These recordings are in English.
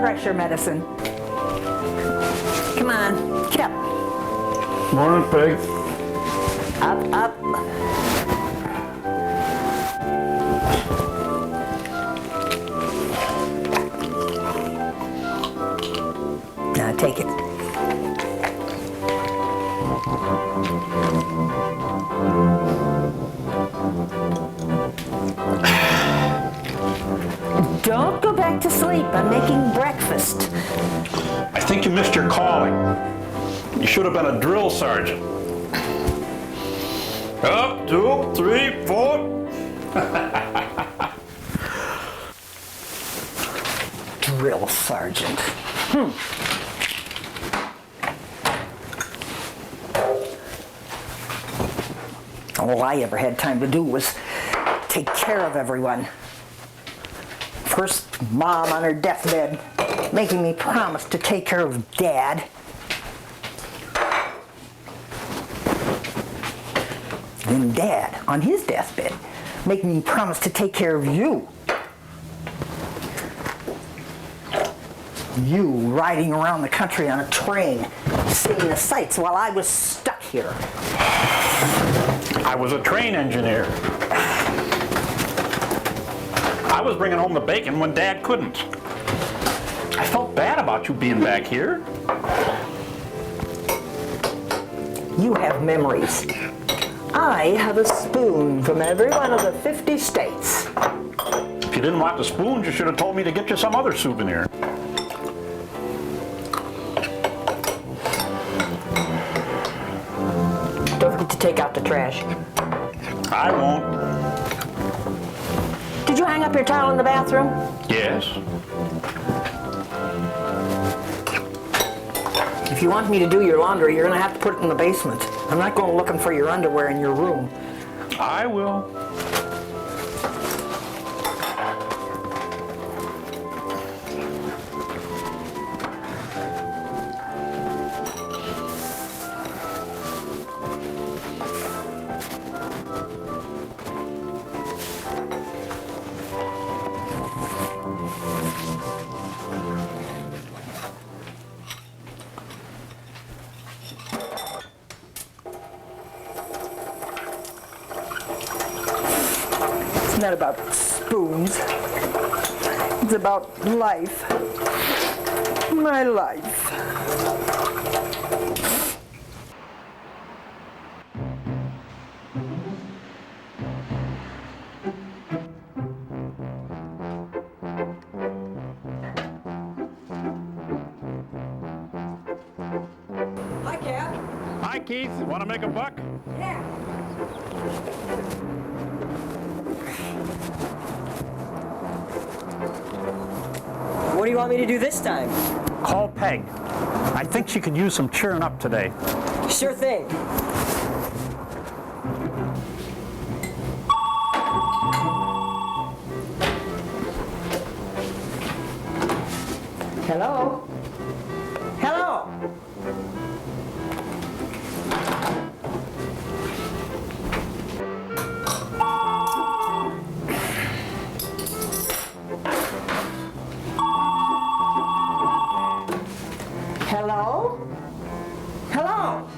Pressure medicine. Come on, get up. Morning, Peg. Up, up. Now take it. Don't go back to sleep. I'm making breakfast. I think you missed your calling. You should have been a drill sergeant. Up, 2, 3, 4. Drill sergeant. All I ever had time to do was take care of everyone. First, Mom on her deathbed, making me promise to take care of Dad. Then Dad, on his deathbed, making me promise to take care of you. You riding around the country on a train, seeing the sights while I was stuck here. I was a train engineer. I was bringing home the bacon when Dad couldn't. I felt bad about you being back here. You have memories. I have a spoon from every one of the 50 states. If you didn't want the spoons, you should have told me to get you some other souvenir. Don't forget to take out the trash. I won't. Did you hang up your towel in the bathroom? Yes. If you want me to do your laundry, you're going to have to put it in the basement. I'm not going looking for your underwear in your room. I will. It's not about spoons. It's about life. My life. Hi, Cap. Hi, Keith. Want to make a buck? Yeah. What do you want me to do this time? Call Peg. I think she could use some cheering up today. Sure thing. Hello? Hello? Hello? Hello?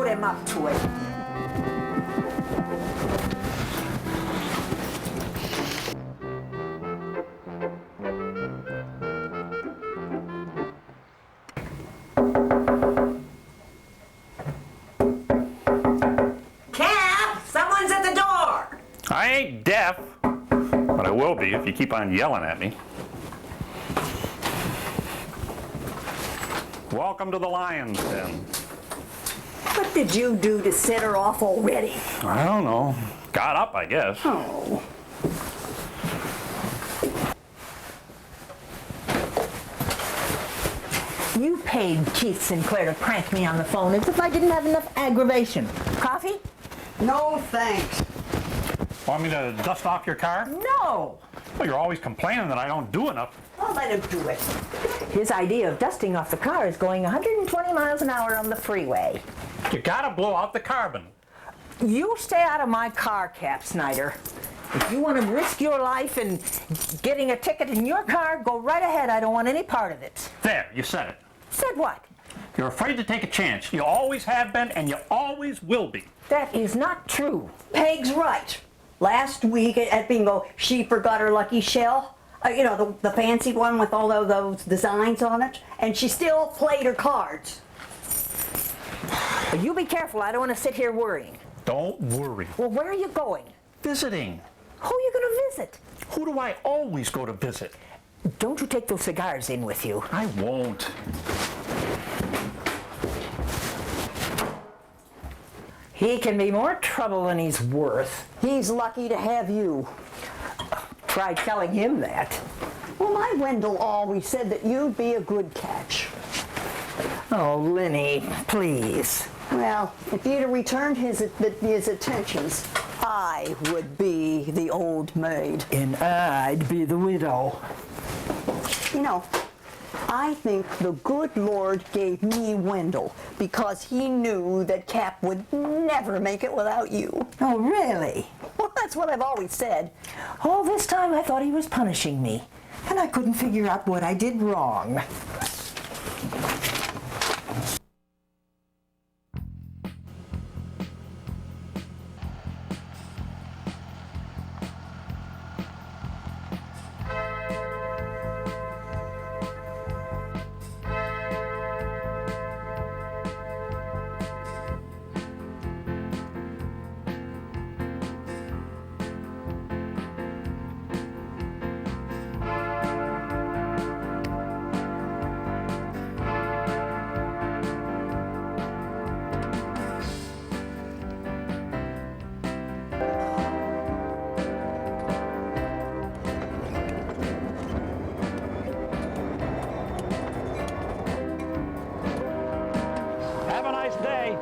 him up to it. Cap, someone's at the door. I ain't deaf, but I will be if you keep on yelling at me. Welcome to the Lion's Den. What did you do to set her off already? I don't know. Got up, I guess. Oh. You paid Keith Sinclair to prank me on the phone as if I didn't have enough aggravation. Coffee? No thanks. Want me to dust off your car? No! Well, you're always complaining that I don't do enough. I'll let him do it. His idea of dusting off the car is going 120 miles an hour on the freeway. You gotta blow out the carbon. You stay out of my car, Cap Snyder. If you want to risk your life in getting a ticket in your car, go right ahead. I don't want any part of it. There, you said it. Said what? You're afraid to take a chance. You always have been, and you always will be. That is not true. Peg's right. Last week at bingo, she forgot her lucky shell. You know, the fancy one with all of those designs on it. And she still played her cards. But you be careful. I don't want to sit here worrying. Don't worry. Well, where are you going? Visiting. Who are you going to visit? Who do I always go to visit? Don't you take those cigars in with you. I won't. He can be more trouble than he's worth. He's lucky to have you. Try telling him that. Well, my Wendell always said that you'd be a good catch. Oh, Lenny, please. Well, if you'd have returned his attentions, I would be the old maid. And I'd be the widow. You know, I think the good Lord gave me Wendell because he knew that Cap would never make it without you. Oh, really? Well, that's what I've always said. All this time I thought he was punishing me, and I couldn't figure out what I did wrong. Have a nice day.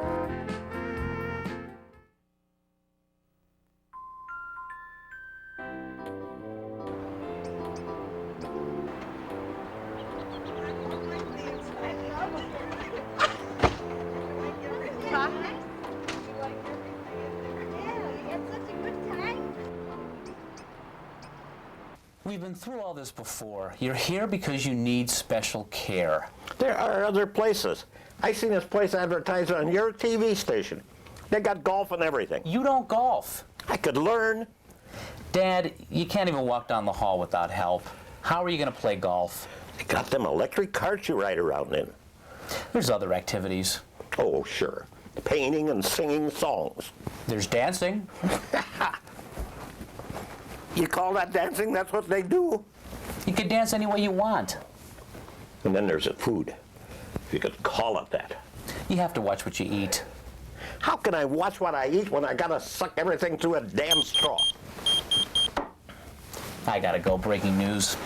We've been through all this before. You're here because you need special care. There are other places. I seen this place advertised on your TV station. They got golf and everything. You don't golf. I could learn. Dad, you can't even walk down the hall without help. How are you going to play golf? They got them electric carts you ride around in. There's other activities. Oh, sure. Painting and singing songs. There's dancing. You call that dancing? That's what they do. You can dance any way you want. And then there's the food, if you could call it that. You have to watch what you eat. How can I watch what I eat when I gotta suck everything through a damn straw? I gotta go. Breaking news.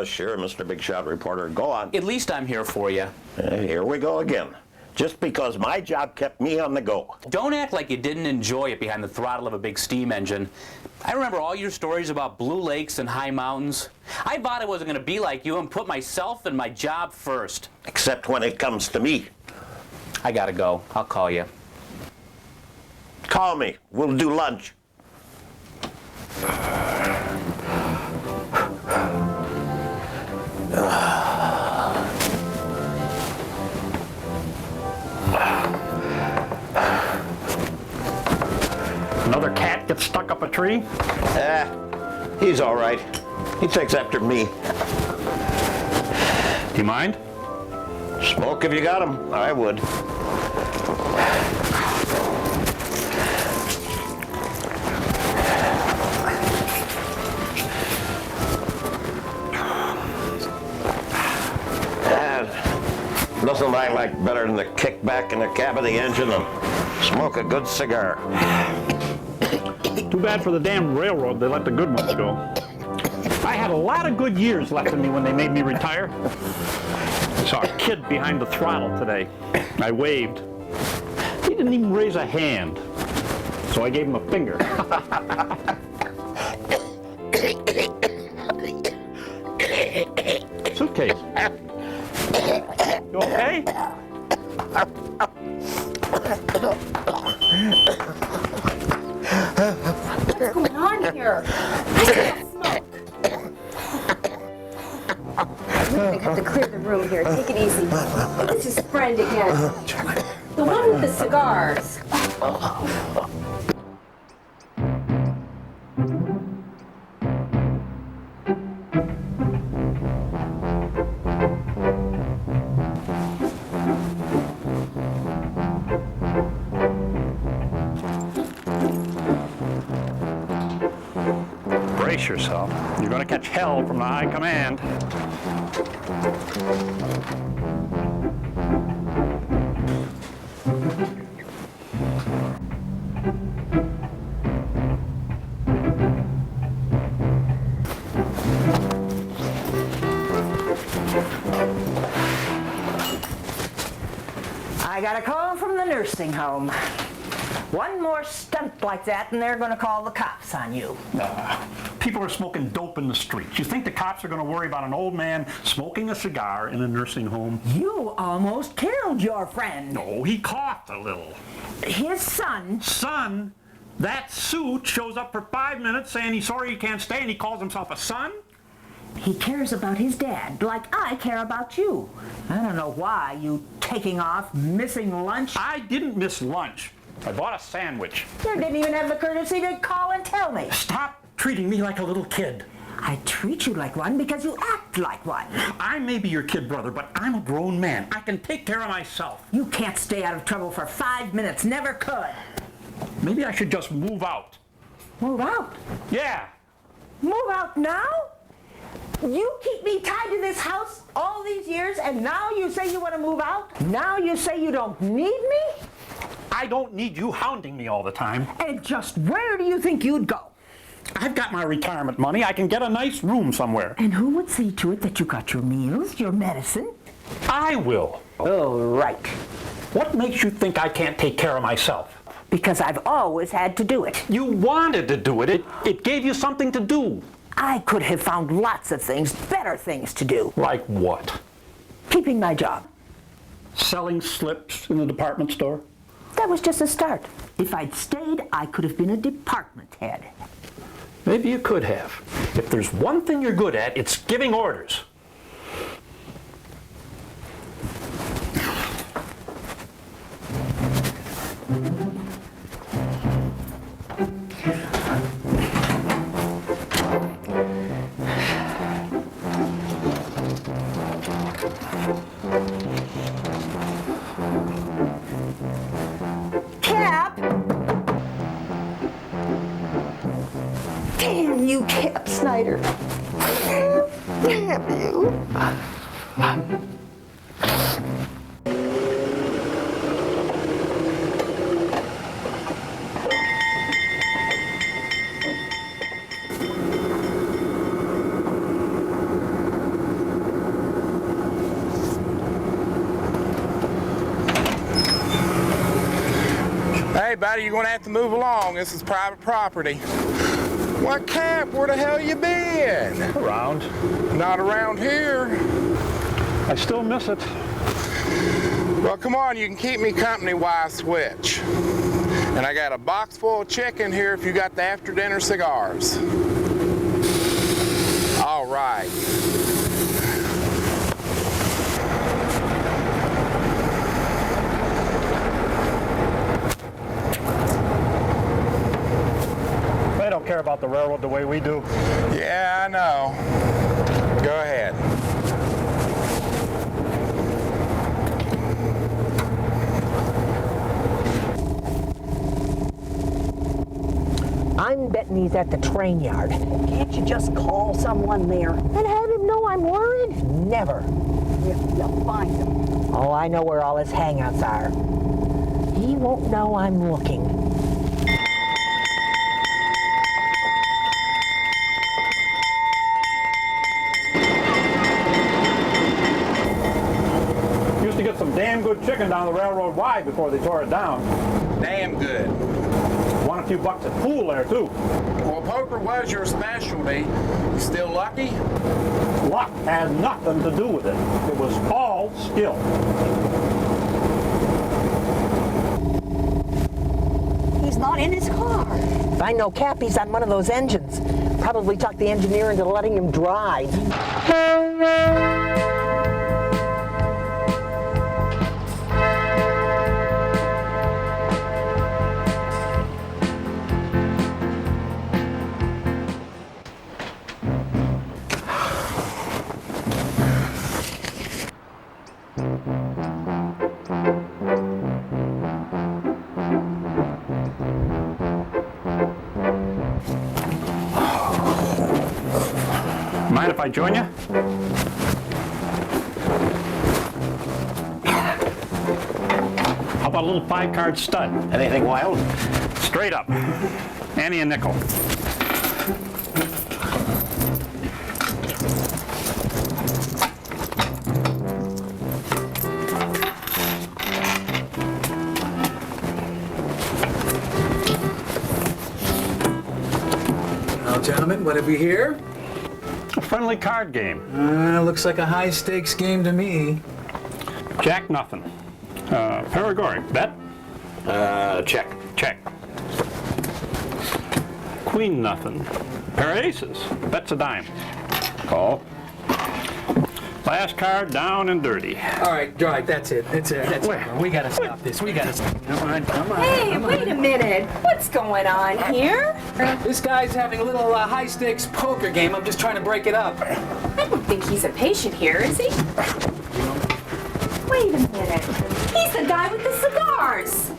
Sure, Mr. Big Shot Reporter. Go on. At least I'm here for you. Here we go again. Just because my job kept me on the go. Don't act like you didn't enjoy it behind the throttle of a big steam engine. I remember all your stories about blue lakes and high mountains. I thought I wasn't going to be like you and put myself and my job first. Except when it comes to me. I gotta go. I'll call you. Call me. We'll do lunch. cat gets stuck up a tree? He's all right. He takes after me. Do you mind? Smoke if you got him. I would. Nothing I like better than the kick back in the cab of the engine and smoke a good cigar. Too bad for the damn railroad, they let the good ones go. I had a lot of good years left in me when they made me retire. I saw a kid behind the throttle today. I waved. He didn't even raise a hand. So I gave him a finger. Suitcase. You okay? What's going on here? I can't smoke. I have to clear the room here. Take it easy. It's his friend again. The one with the cigars. Brace yourself. You're going to catch hell from the high command. I got a call from the nursing home. One more stunt like that and they're gonna call the cops on you. People are smoking dope in the streets. You think the cops are going to worry about an old man smoking a cigar in a nursing home? You almost killed your friend. No, he coughed a little. His son. Son? That suit shows up for 5 minutes saying he's sorry he can't stay and he calls himself a son? He cares about his dad like I care about you. I don't know why you taking off, missing lunch. I didn't miss lunch. I bought a sandwich. You didn't even have the courtesy to call and tell me. Stop treating me like a little kid. I treat you like one because you act like one. I may be your kid brother, but I'm a grown man. I can take care of myself. You can't stay out of trouble for 5 minutes. Never could. Maybe I should just move out. Move out. Yeah. Move out now? You keep me tied to this house all these years, and now you say you want to move out? Now you say you don't need me? I don't need you hounding me all the time. And just where do you think you'd go? I've got my retirement money. I can get a nice room somewhere. And who would see to it that you got your meals, your medicine? I will. Oh, right. What makes you think I can't take care of myself? Because I've always had to do it. You wanted to do it. It gave you something to do. I could have found lots of things, better things to do. Like what? Keeping my job. Selling slips in the department store? That was just a start. If I'd stayed, I could have been a department head. Maybe you could have. If there's one thing you're good at, it's giving orders. Cap! Damn you, Cap Snyder. Damn you. Hey, buddy, you're gonna have to move along. This is private property. What, Cap? Where the hell you been? Around. Not around here. I still miss it. Well, come on, you can keep me company while I switch. And I got a box full of chicken here if you got the after-dinner cigars. All right. the railroad the way we do. Yeah, I know. Go ahead. I'm betting he's at the train yard. Can't you just call someone there? And have him know I'm worried? Never. You'll find him. Oh, I know where all his hangouts are. He won't know I'm looking. Used to get some damn good chicken down the railroad Y before they tore it down. Damn good. Won a few bucks at pool there, too. Well, poker was your specialty. You still lucky? Luck had nothing to do with it. It was all skill. He's not in his car. If I know Cappy's on one of those engines, probably talked the engineer into letting him drive. Mind if I join you? How about a little 5-card stud? Anything wild? Straight up. Annie and nickel. Well, gentlemen, what have we here? A friendly card game. Looks like a high-stakes game to me. Jack nothing. Paragoric. Bet? Check. Check. Queen nothing. Pair of aces. Bet's a dime. Call. Last card down and dirty. All right, that's it. That's it. We gotta stop this. We gotta stop. Come on. Hey, wait a minute. What's going on here? This guy's having a little high-stakes poker game. I'm just trying to break it up. I don't think he's a patient here, is he? Wait a minute. He's the guy with the cigars.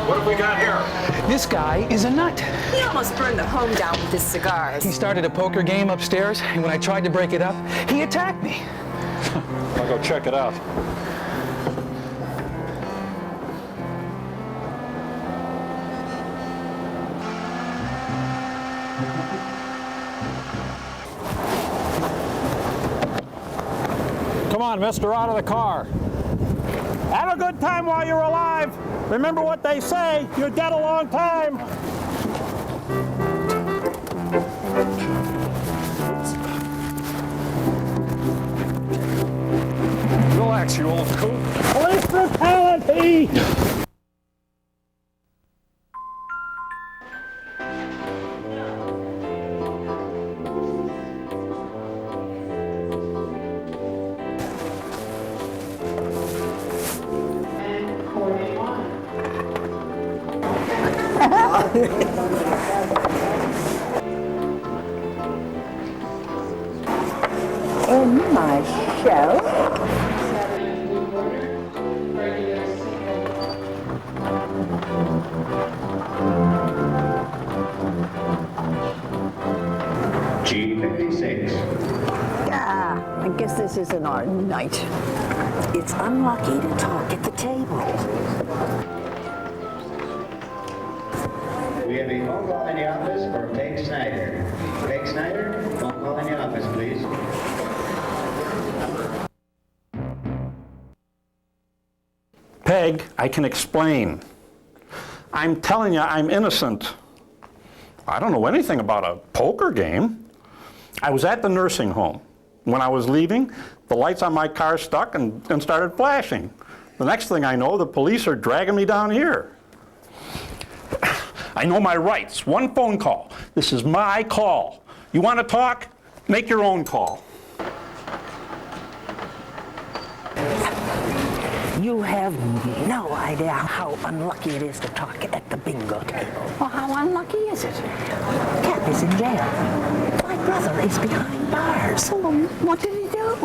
What have we got here? This guy is a nut. He almost burned the home down with his cigars. He started a poker game upstairs, and when I tried to break it up, he attacked me. I'll go check it out. Come on, mister, out of the car. Have a good time while you're alive. Remember what they say, you're dead a long time. Relax, you old coot. Police brutality! In my show. G56. Yeah, I guess this isn't our night. It's unlucky to talk at the table. We have a phone call in the office for Peg Snyder. Peg Snyder, phone call in the office, please. Peg, I can explain. I'm telling you, I'm innocent. I don't know anything about a poker game. I was at the nursing home. When I was leaving, the lights on my car stuck and started flashing. The next thing I know, the police are dragging me down here. I know my rights. One phone call. This is my call. You want to talk? Make your own call. You have no idea how unlucky it is to talk at the bingo table. Well, how unlucky is it? Cap is in jail. My brother is behind bars. Well, what did he do?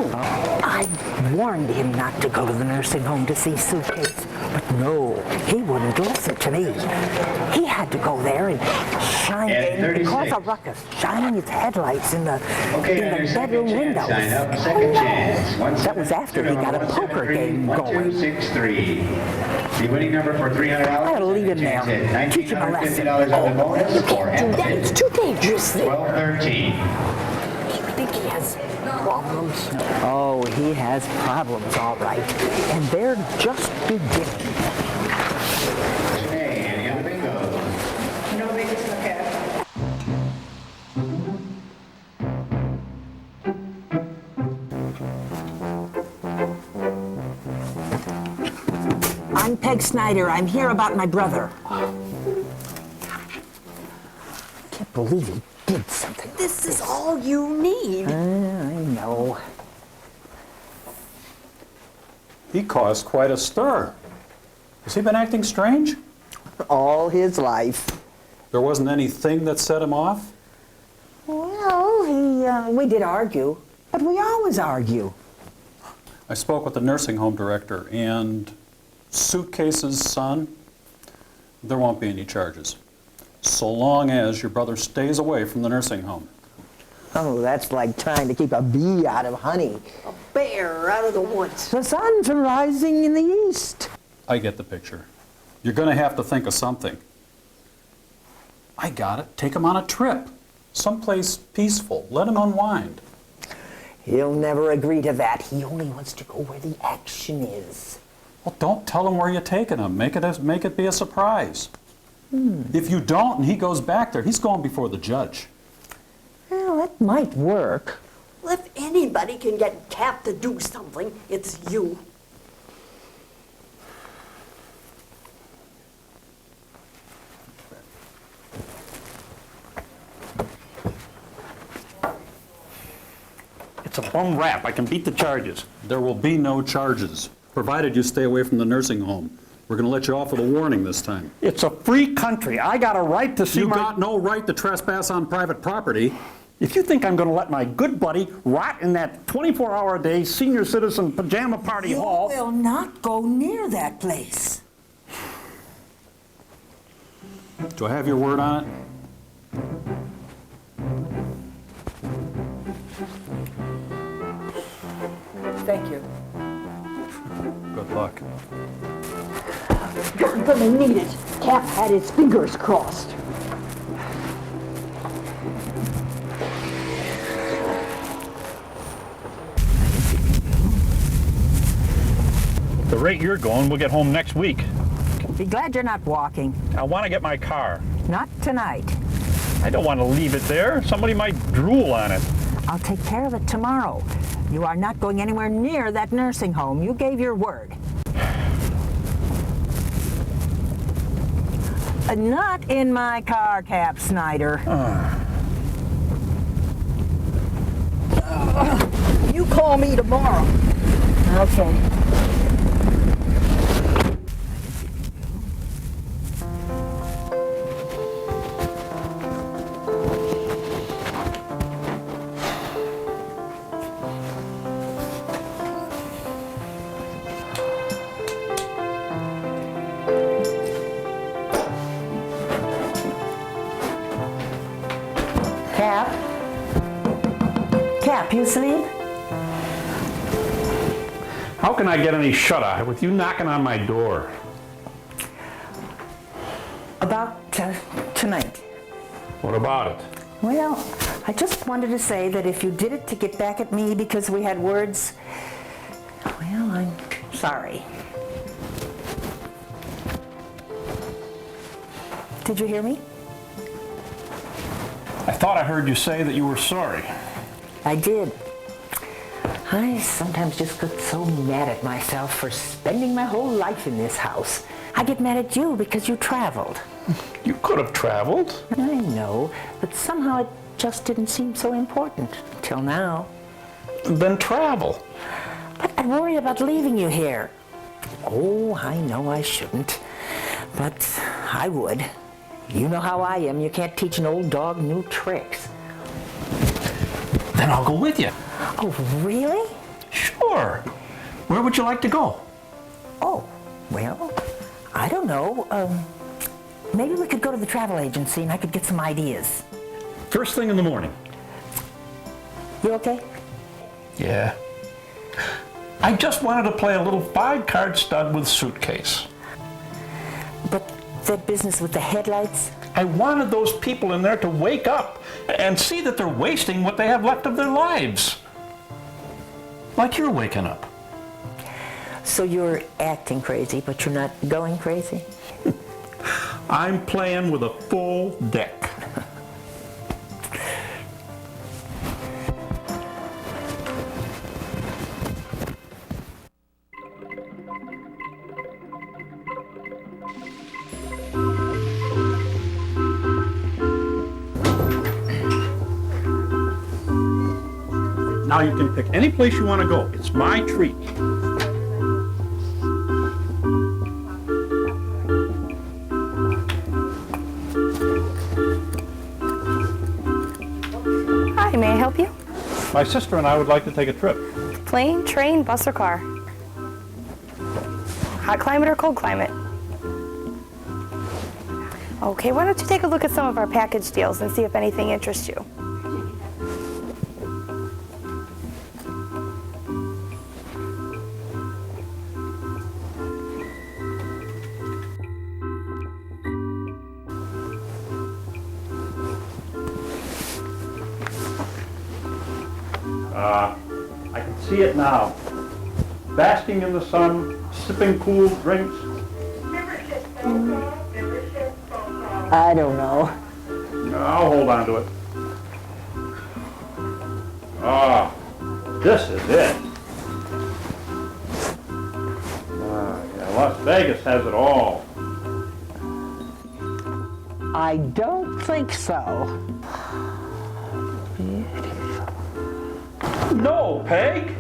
I warned him not to go to the nursing home to see Suitcase, but no, he wouldn't listen to me. He had to go there and shine cause a ruckus, shining his headlights in the bedroom windows. Sign up, second chance. That was after he got a poker game going. 263. The winning number for $300. I'll leave him there. Teach him a lesson. $1,950 on the bonus. You can't do that. It's too dangerous. 1213. I think he has problems. Oh, he has problems, all right. And they're just beginning. Hey, any other bingo? No biggest look at. I'm Peg Snyder. I'm here about my brother. Can't believe he did something. This is all you need. I know. He caused quite a stir. Has he been acting strange? All his life. There wasn't anything that set him off? Well, we did argue, but we always argue. I spoke with the nursing home director, and Suitcase's son, there won't be any charges, so long as your brother stays away from the nursing home. Oh, that's like trying to keep a bee out of honey. A bear out of the woods. The sun's rising in the east. I get the picture. You're going to have to think of something. I got it. Take him on a trip. Someplace peaceful. Let him unwind. He'll never agree to that. He only wants to go where the action is. Well, don't tell him where you're taking him. Make it be a surprise. If you don't and he goes back there, he's going before the judge. Well, that might work. Well, if anybody can get Cap to do something, it's you. It's a bum rap. I can beat the charges. There will be no charges, provided you stay away from the nursing home. We're going to let you off with a warning this time. It's a free country. I got a right to see You got no right to trespass on private property. If you think I'm going to let my good buddy rot in that 24-hour-a-day senior citizen pajama party hall... You will not go near that place. Do I have your word on it? Thank you. Good luck. You're gonna need it. Cap had his fingers crossed. At the rate you're going, we'll get home next week. Be glad you're not walking. I want to get my car. Not tonight. I don't want to leave it there. Somebody might drool on it. I'll take care of it tomorrow. You are not going anywhere near that nursing home. You gave your word. Not in my car, Cap Snyder. You call me tomorrow. Okay. Cap, you sleep? How can I get any shut-eye with you knocking on my door? About tonight. What about it? Well, I just wanted to say that if you did it to get back at me because we had words, well, I'm sorry. Did you hear me? I thought I heard you say that you were sorry. I did. I sometimes just get so mad at myself for spending my whole life in this house. I get mad at you because you traveled. You could have traveled. I know, but somehow it just didn't seem so important till now. Then travel. But I worry about leaving you here. Oh, I know I shouldn't, but I would. You know how I am. You can't teach an old dog new tricks. Then I'll go with you. Oh, really? Sure. Where would you like to go? Oh, well, I don't know. Maybe we could go to the travel agency and I could get some ideas. First thing in the morning. You okay? Yeah. I just wanted to play a little 5-card stud with suitcase. But that business with the headlights? I wanted those people in there to wake up and see that they're wasting what they have left of their lives. Like you're waking up. So you're acting crazy, but you're not going crazy? I'm playing with a full deck. Now you can pick any place you want to go. It's my treat. Hi, may I help you? My sister and I would like to take a trip. Plane, train, bus, or car? Hot climate or cold climate? Okay, why don't you take a look at some of our package deals and see if anything interests you. I can see it now. Basking in the sun, sipping cool drinks. I don't know. I'll hold on to it. Ah, this is it. Yeah, Las Vegas has it all. I don't think so. No, Peg.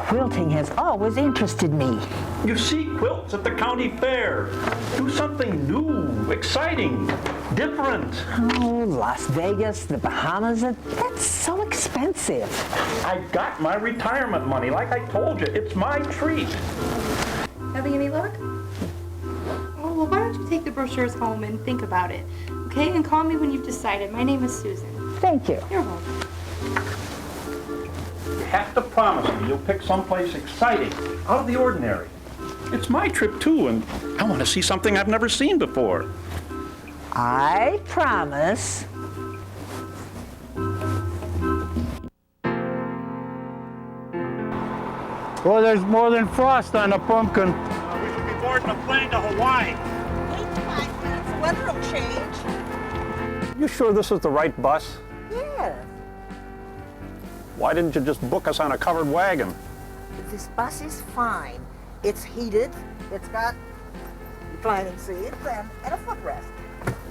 Quilting has always interested me. You see quilts at the county fair. Do something new, exciting, different. Oh, Las Vegas, the Bahamas, that's so expensive. I got my retirement money, like I told you. It's my treat. Having any luck? Oh, well, why don't you take the brochures home and think about it, okay? And call me when you've decided. My name is Susan. Thank you. You're welcome. You have to promise me you'll pick someplace exciting, out of the ordinary. It's my trip too, and I want to see something I've never seen before. I promise. Well, there's more than frost on the pumpkin. We should be boarding a plane to Hawaii. 8 to 5 minutes, the weather will change. You sure this is the right bus? Yes. Why didn't you just book us on a covered wagon? This bus is fine. It's heated. It's got reclining seats and a footrest.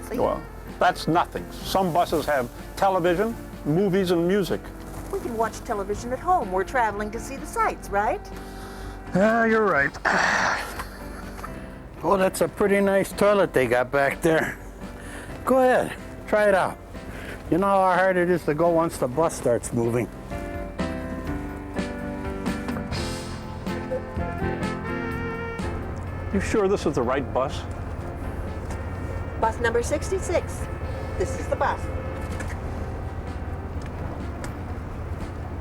See? Well, that's nothing. Some buses have television, movies, and music. We can watch television at home. We're traveling to see the sights, right? Yeah, you're right. Oh, that's a pretty nice toilet they got back there. Go ahead, try it out. You know how hard it is to go once the bus starts moving. You sure this is the right bus? Bus number 66. This is the bus.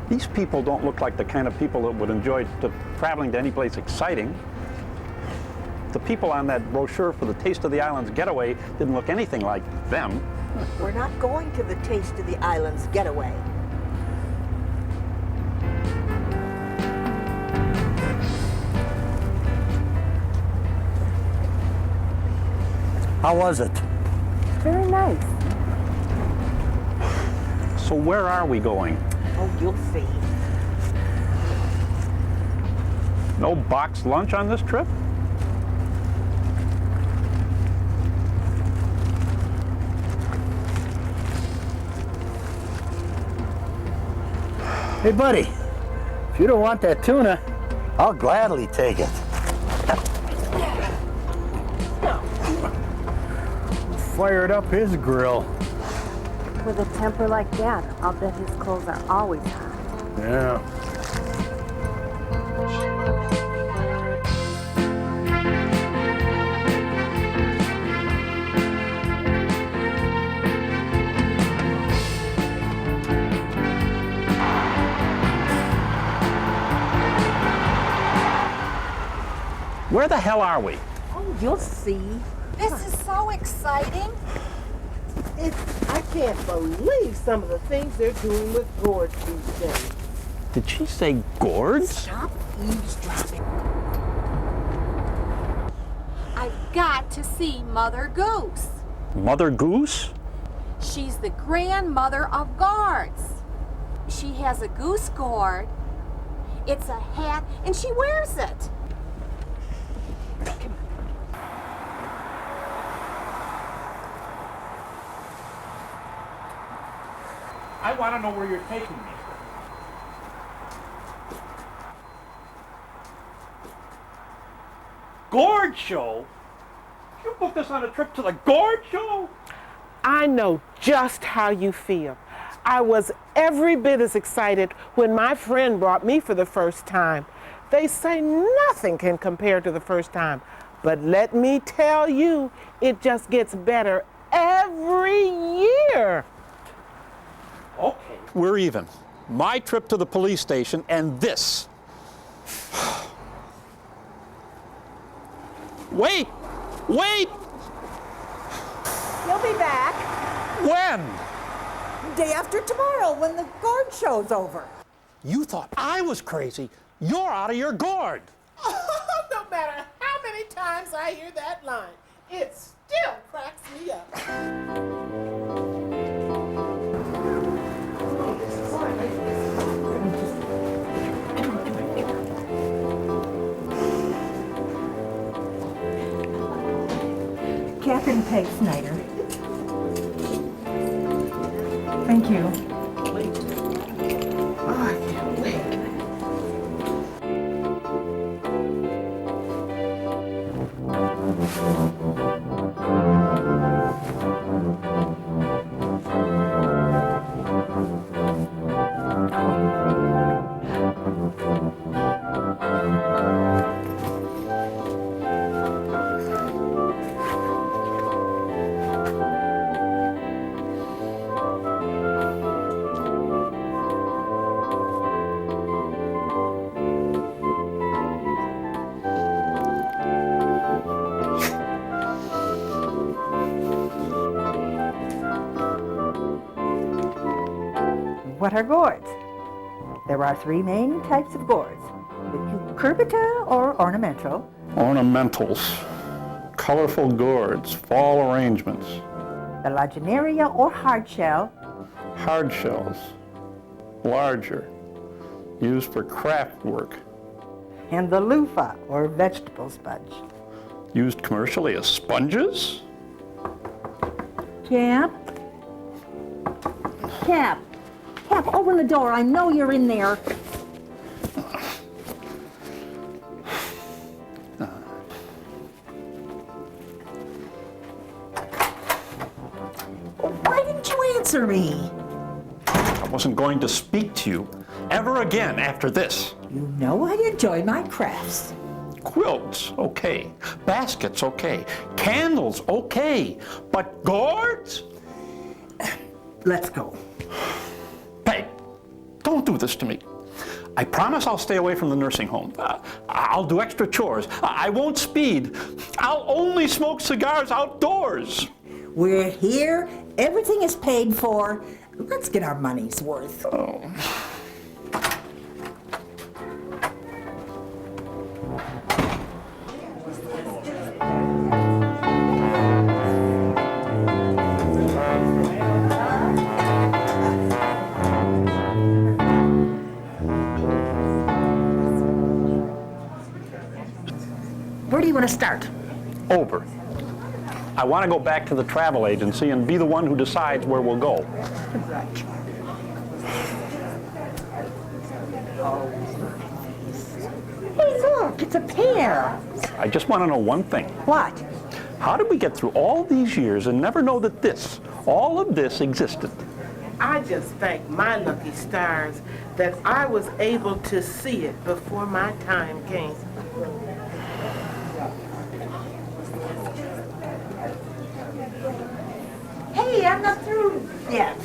These people don't look like the kind of people that would enjoy traveling to any place exciting. The people on that brochure for the Taste of the Islands getaway didn't look anything like them. We're not going to the Taste of the Islands getaway. How was it? Very nice. So where are we going? Oh, you'll see. No boxed lunch on this trip? Hey, buddy, if you don't want that tuna, I'll gladly take it. Fired up his grill. With a temper like that, I'll bet his clothes are always hot. Yeah. Where the hell are we? Oh, you'll see. This is so exciting. I can't believe some of the things they're doing with gourds these days. Did she say gourds? Stop eavesdropping. I've got to see Mother Goose. Mother Goose? She's the grandmother of gourds. She has a goose gourd. It's a hat, and she wears it. I want to know where you're taking me. Gourd Show? You booked us on a trip to the Gourd Show? I know just how you feel. I was every bit as excited when my friend brought me for the first time. They say nothing can compare to the first time. But let me tell you, it just gets better every year. Okay. We're even. My trip to the police station and this. Wait! Wait! You'll be back When? day after tomorrow when the Gourd Show's over. You thought I was crazy. You're out of your gourd. No matter how many times I hear that line, it still cracks me up. Captain Peg Snyder. Thank you. Oh, I can't wait. What are gourds? There are three main types of gourds: the cucurbita or ornamental, Ornamentals. Colorful gourds. Fall arrangements. the lagenaria or hardshell, Hard shells. Larger. Used for craft work. and the loofah or vegetable sponge. Used commercially as sponges? Cap? Cap! Cap, open the door. I know you're in there. Why didn't you answer me? I wasn't going to speak to you ever again after this. You know I enjoy my crafts. Quilts, okay. Baskets, okay. Candles, okay. But gourds? Let's go. Hey, don't do this to me. I promise I'll stay away from the nursing home. I'll do extra chores. I won't speed. I'll only smoke cigars outdoors. We're here. Everything is paid for. Let's get our money's worth. Oh. Where do you want to start? Over. I want to go back to the travel agency and be the one who decides where we'll go. Hey, look, it's a pear. I just want to know one thing. What? How did we get through all these years and never know that all of this existed? I just thank my lucky stars that I was able to see it before my time came. Hey, I'm not through yet.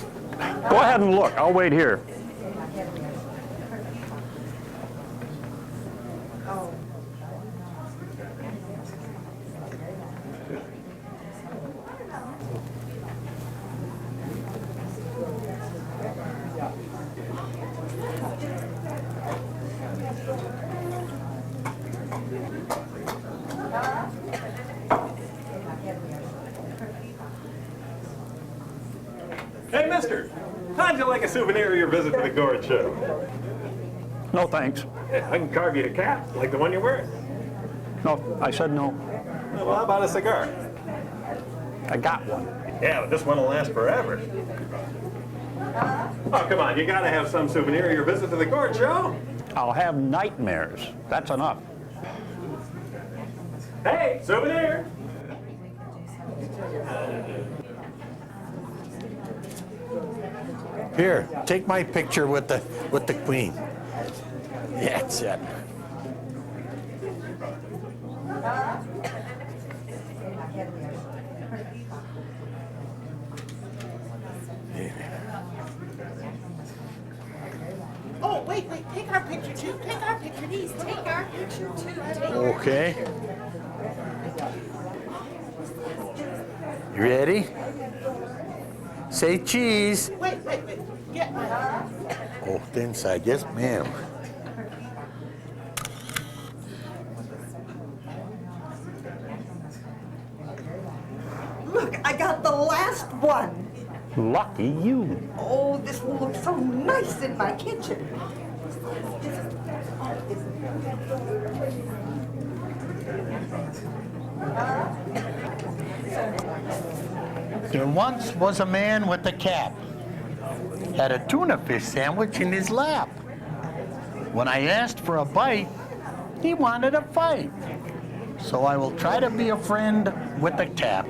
Go ahead and look. I'll wait here. Hey, mister, how'd you like a souvenir of your visit to the Gourd Show? No, thanks. Yeah, I can carve you a cap, like the one you're wearing. No, I said no. Well, how about a cigar? I got one. Yeah, but this one will last forever. Oh, come on, you gotta have some souvenir of your visit to the Gourd Show. I'll have nightmares. That's enough. Hey, souvenir! Here, take my picture with the queen. That's it. Oh, wait, take our picture too. Take our picture. Please, take our picture too. Okay. You ready? Say cheese. Wait. Get my... Oh, the inside, yes, ma'am. Look, I got the last one. Lucky you. Oh, this will look so nice in my kitchen. There once was a man with a cap. Had a tuna fish sandwich in his lap. When I asked for a bite, he wanted a fight. So I will try to be a friend with a cap.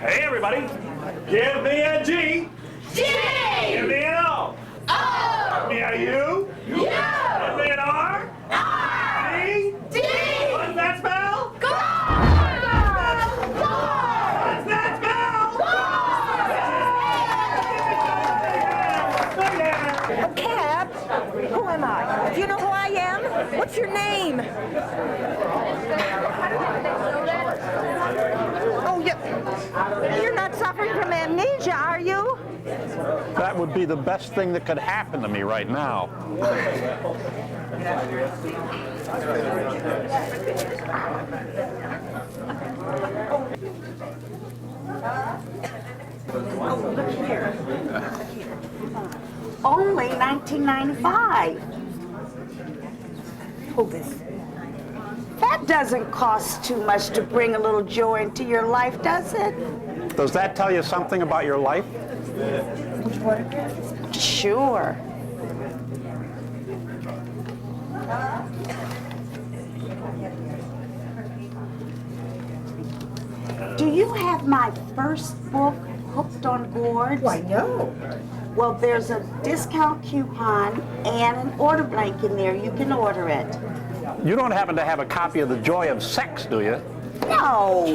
Hey, everybody, give me a G. G! Give me an O. O! Give me a U. U! Give me an R. R! D. D! What's that spell? Gourd! What's that spell? A cab? Who am I? Do you know who I am? What's your name? Oh, you're not suffering from amnesia, are you? That would be the best thing that could happen to me right now. Oh, look here. Only $19.95. Hold this. That doesn't cost too much to bring a little joy into your life, does it? Does that tell you something about your life? Sure. Do you have my first book, Hooked on Gourds? Why, no. Well, there's a discount coupon and an order blank in there. You can order it. You don't happen to have a copy of The Joy of Sex, do you? No.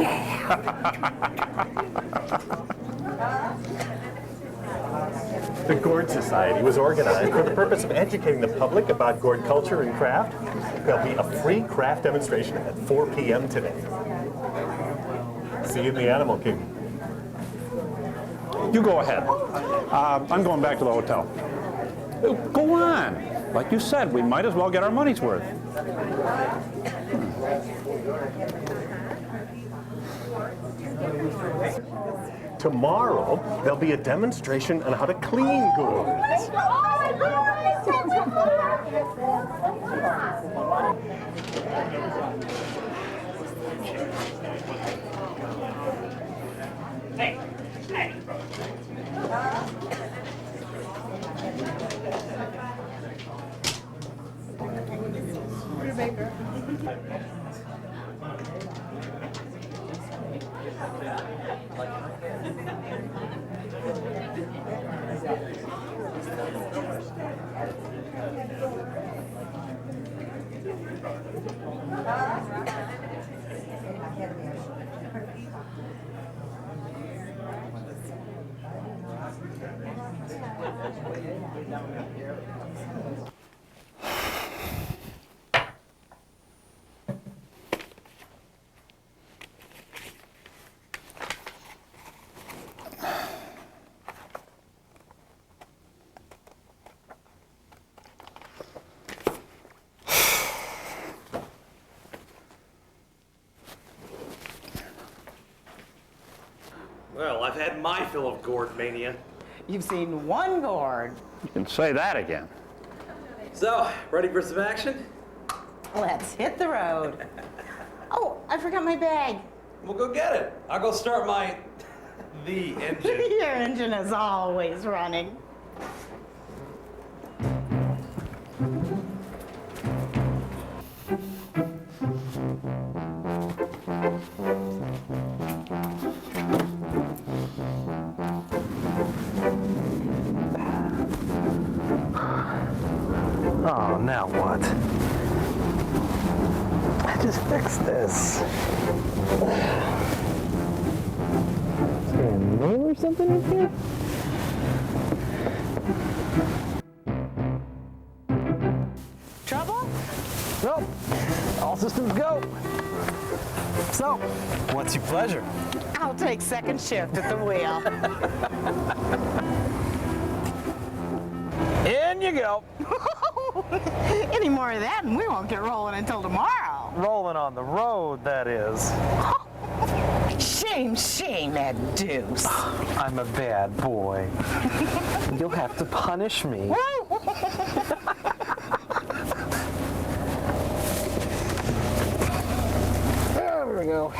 The Gourd Society was organized for the purpose of educating the public about gourd culture and craft. There'll be a free craft demonstration at 4 p.m. today. See you in the Animal Kingdom. You go ahead. I'm going back to the hotel. Go on. Like you said, we might as well get our money's worth. Tomorrow, there'll be a demonstration on how to clean gourds. Hey, paper. Well, I've had my fill of gourd mania. You've seen one gourd. You can say that again. So, ready for some action? Let's hit the road. Oh, I forgot my bag. We'll go get it. I'll go start the engine. Your engine is always running. Oh, now what? I just fixed this. Is there a name or something in here? Trouble? Nope. All systems go. So, what's your pleasure? I'll take second shift at the wheel. In you go. Any more of that and we won't get rolling until tomorrow. Rolling on the road, that is. Shame, shame, that deuce. I'm a bad boy. You'll have to punish me. There we go.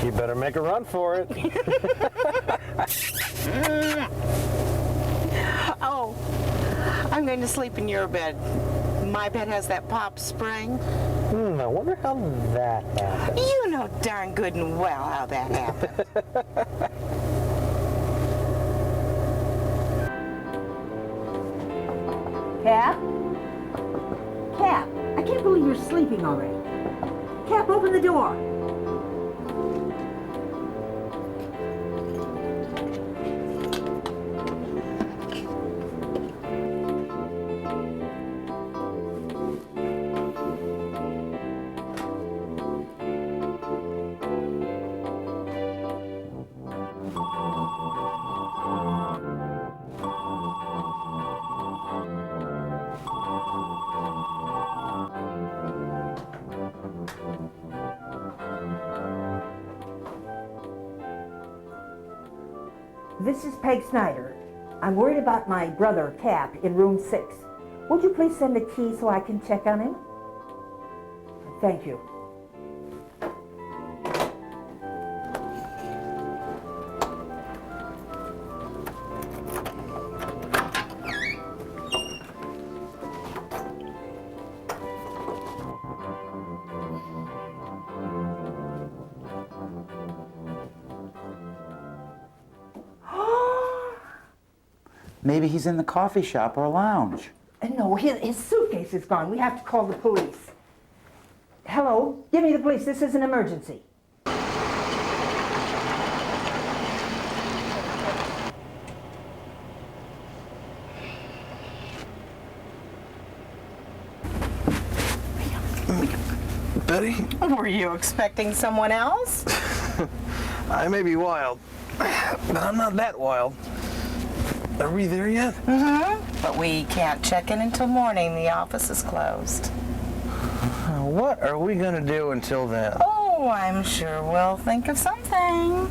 You better make a run for it. Oh, I'm going to sleep in your bed. My bed has that pop spring. I wonder how that happened. You know darn good and well how that happened. Cap? Cap, I can't believe you're sleeping already. Cap, open the door. This is Peg Snyder. I'm worried about my brother, Cap, in room 6. Would you please send the key so I can check on him? Thank you. Maybe he's in the coffee shop or lounge. No, his suitcase is gone. We have to call the police. Hello? Give me the police. This is an emergency. Betty? Were you expecting someone else? I may be wild, but I'm not that wild. Are we there yet? Mm-hmm. But we can't check in until morning. The office is closed. What are we gonna do until then? Oh, I'm sure we'll think of something.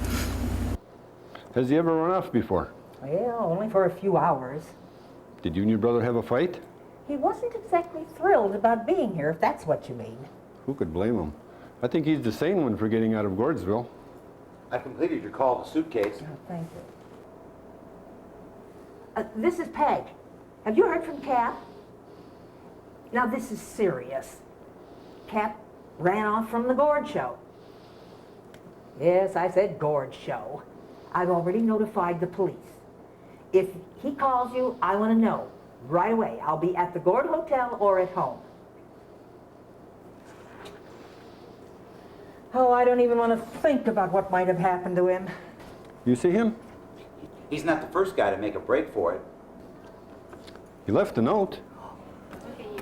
Has he ever run off before? Well, only for a few hours. Did you and your brother have a fight? He wasn't exactly thrilled about being here, if that's what you mean. Who could blame him? I think he's the sane one for getting out of Gourdsville. I completed your call to suitcase. Oh, thank you. This is Peg. Have you heard from Cap? Now, this is serious. Cap ran off from the Gourd Show. Yes, I said Gourd Show. I've already notified the police. If he calls you, I want to know right away. I'll be at the Gourd Hotel or at home. Oh, I don't even want to think about what might have happened to him. You see him? He's not the first guy to make a break for it. He left a note.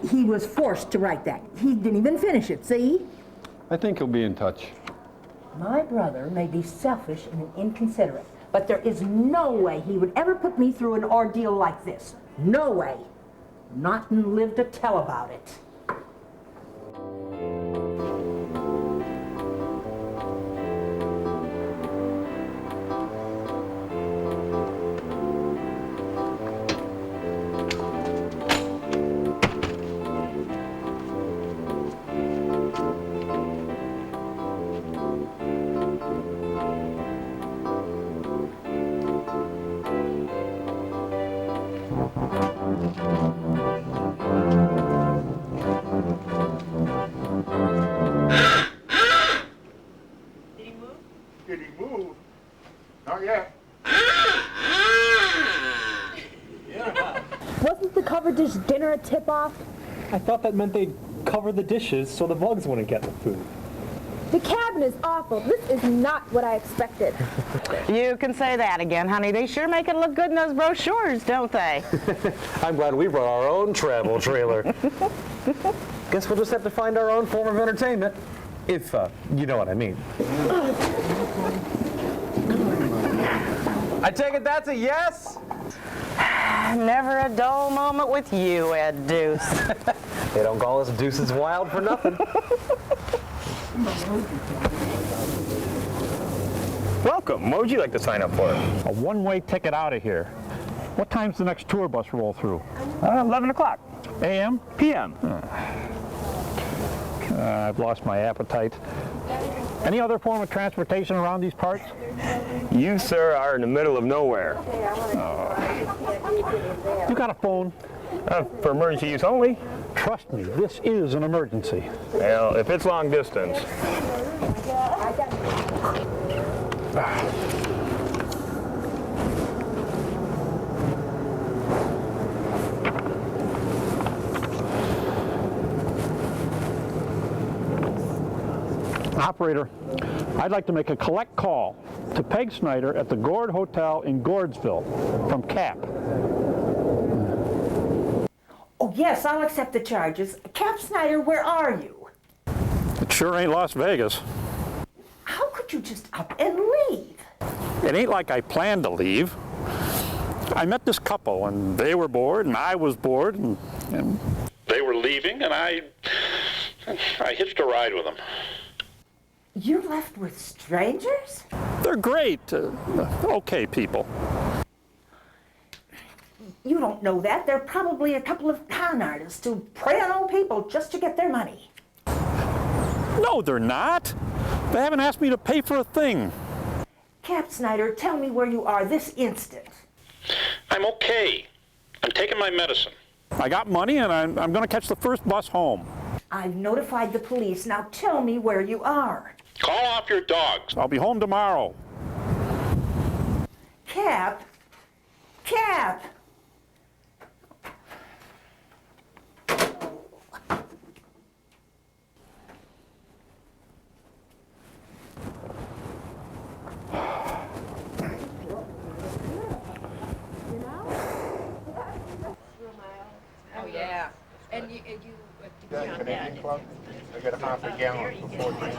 He was forced to write that. He didn't even finish it, see? I think he'll be in touch. My brother may be selfish and inconsiderate, but there is no way he would ever put me through an ordeal like this. No way. Not and live to tell about it. Did he move? Not yet. Wasn't the cover dish dinner a tip-off? I thought that meant they'd cover the dishes so the bugs wouldn't get the food. The cabin is awful. This is not what I expected. You can say that again, honey. They sure make it look good in those brochures, don't they? I'm glad we brought our own travel trailer. Guess we'll just have to find our own form of entertainment. If, you know what I mean. I take it that's a yes? Never a dull moment with you, Ed Deuce. They don't call us Deuces Wild for nothing. Welcome. What would you like to sign up for? A one-way ticket out of here. What time's the next tour bus roll through? 11 o'clock. A.M.? P.M. I've lost my appetite. Any other form of transportation around these parts? You, sir, are in the middle of nowhere. You got a phone? For emergency use only. Trust me, this is an emergency. Well, if it's long distance. Operator, I'd like to make a collect call to Peg Snyder at the Gourd Hotel in Gourdsville from Cap. Oh, yes, I'll accept the charges. Cap Snyder, where are you? It sure ain't Las Vegas. How could you just up and leave? It ain't like I planned to leave. I met this couple, and they were bored, and I was bored, and they were leaving, and I hitched a ride with them. You're left with strangers? They're great, okay people. You don't know that. They're probably a couple of con artists who prey on old people just to get their money. No, they're not. They haven't asked me to pay for a thing. Cap Snyder, tell me where you are this instant. I'm okay. I'm taking my medicine. I got money, and I'm going to catch the first bus home. I've notified the police. Now tell me where you are. Call off your dogs. I'll be home tomorrow. Cap? Cap? Canadian Club. I got a half a gallon for 14.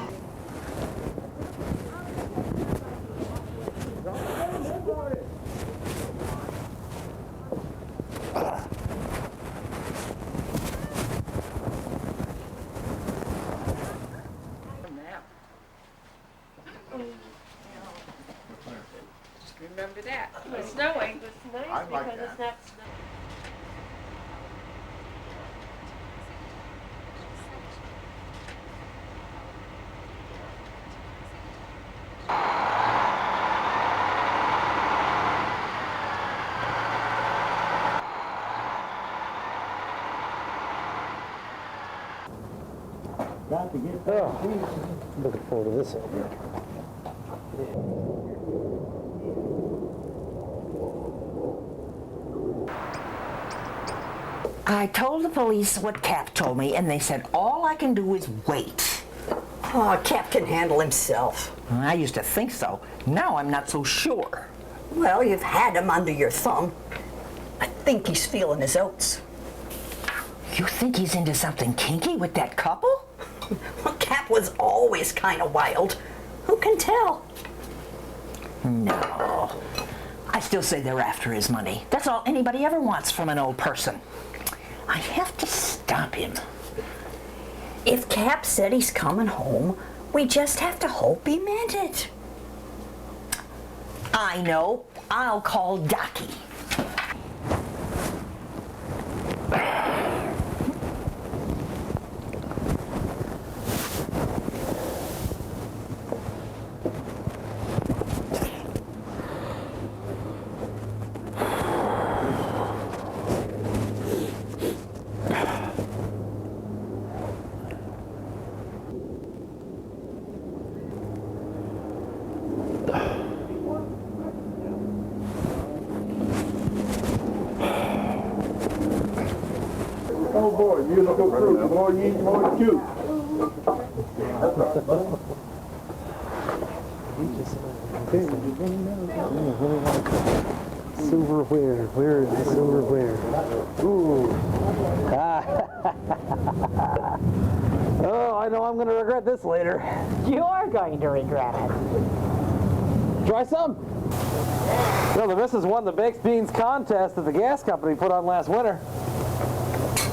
Remember that. It's snowing. It's nice I like because that. it's not snowing. Looking forward to this. I told the police what Cap told me, and they said all I can do is wait. Oh, Cap can handle himself. I used to think so. Now I'm not so sure. Well, you've had him under your thumb. I think he's feeling his oats. You think he's into something kinky with that couple? Well, Cap was always kind of wild. Who can tell? No. I still say they're after his money. That's all anybody ever wants from an old person. I have to stop him. If Cap said he's coming home, we just have to hope he meant it. I know. I'll call Docky. Oh boy, musical crew, more yeast, more juice. Silverware. Where is the silverware? Ooh. Oh, I know I'm going to regret this later. You're going to regret it. Try some. You know, the missus won the baked beans contest that the gas company put on last winter.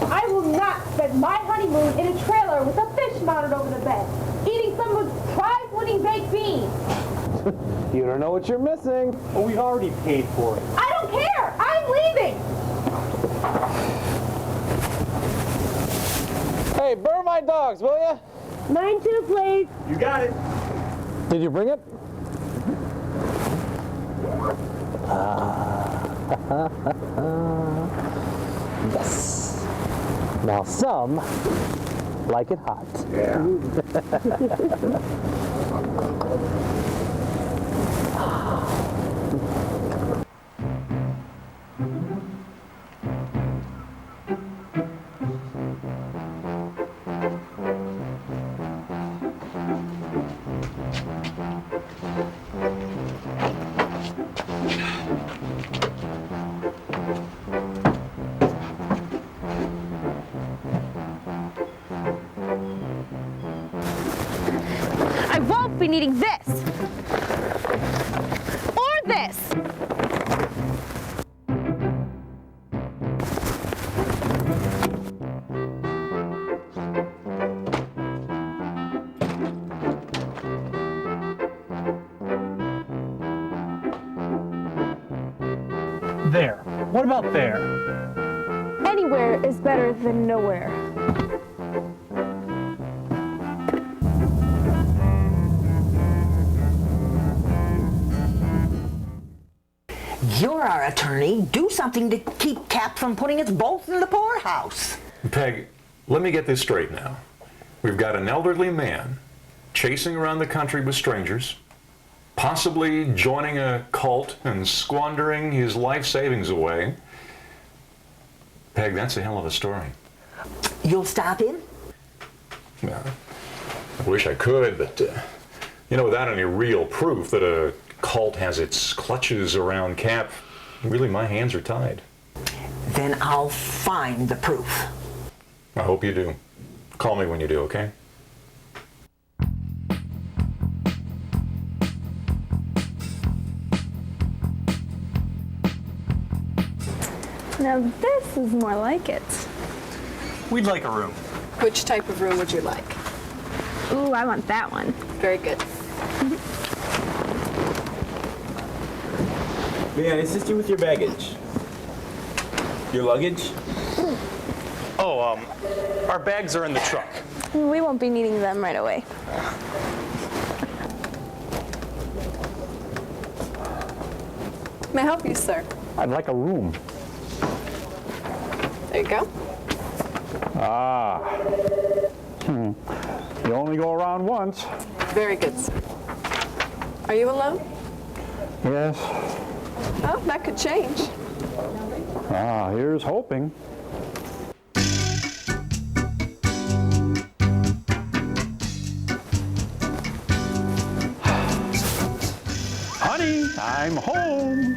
I will not spend my honeymoon in a trailer with a fish mounted over the bed, eating someone's prize-winning baked beans. You don't know what you're missing. Well, we've already paid for it. I don't care. I'm leaving. Hey, burn my dogs, will ya? Mine too, please. You got it. Did you bring it? Yes. Now some like it hot. Yeah. I won't be needing this. Or this. There. What about there? Anywhere is better than nowhere. You're our attorney. Do something to keep Cap from putting us both in the poorhouse. Peg, let me get this straight now. We've got an elderly man chasing around the country with strangers, possibly joining a cult and squandering his life savings away. Peg, that's a hell of a story. You'll stop him? Yeah, I wish I could, but, you know, without any real proof that a cult has its clutches around Cap, really my hands are tied. Then I'll find the proof. I hope you do. Call me when you do, okay? Now this is more like it. We'd like a room. Which type of room would you like? Ooh, I want that one. Very good. May I assist you with your baggage? Your luggage? Oh, our bags are in the truck. We won't be needing them right away. May I help you, sir? I'd like a room. There you go. Ah. You only go around once. Very good, sir. Are you alone? Yes. Oh, that could change. Ah, here's hoping. Honey, I'm home.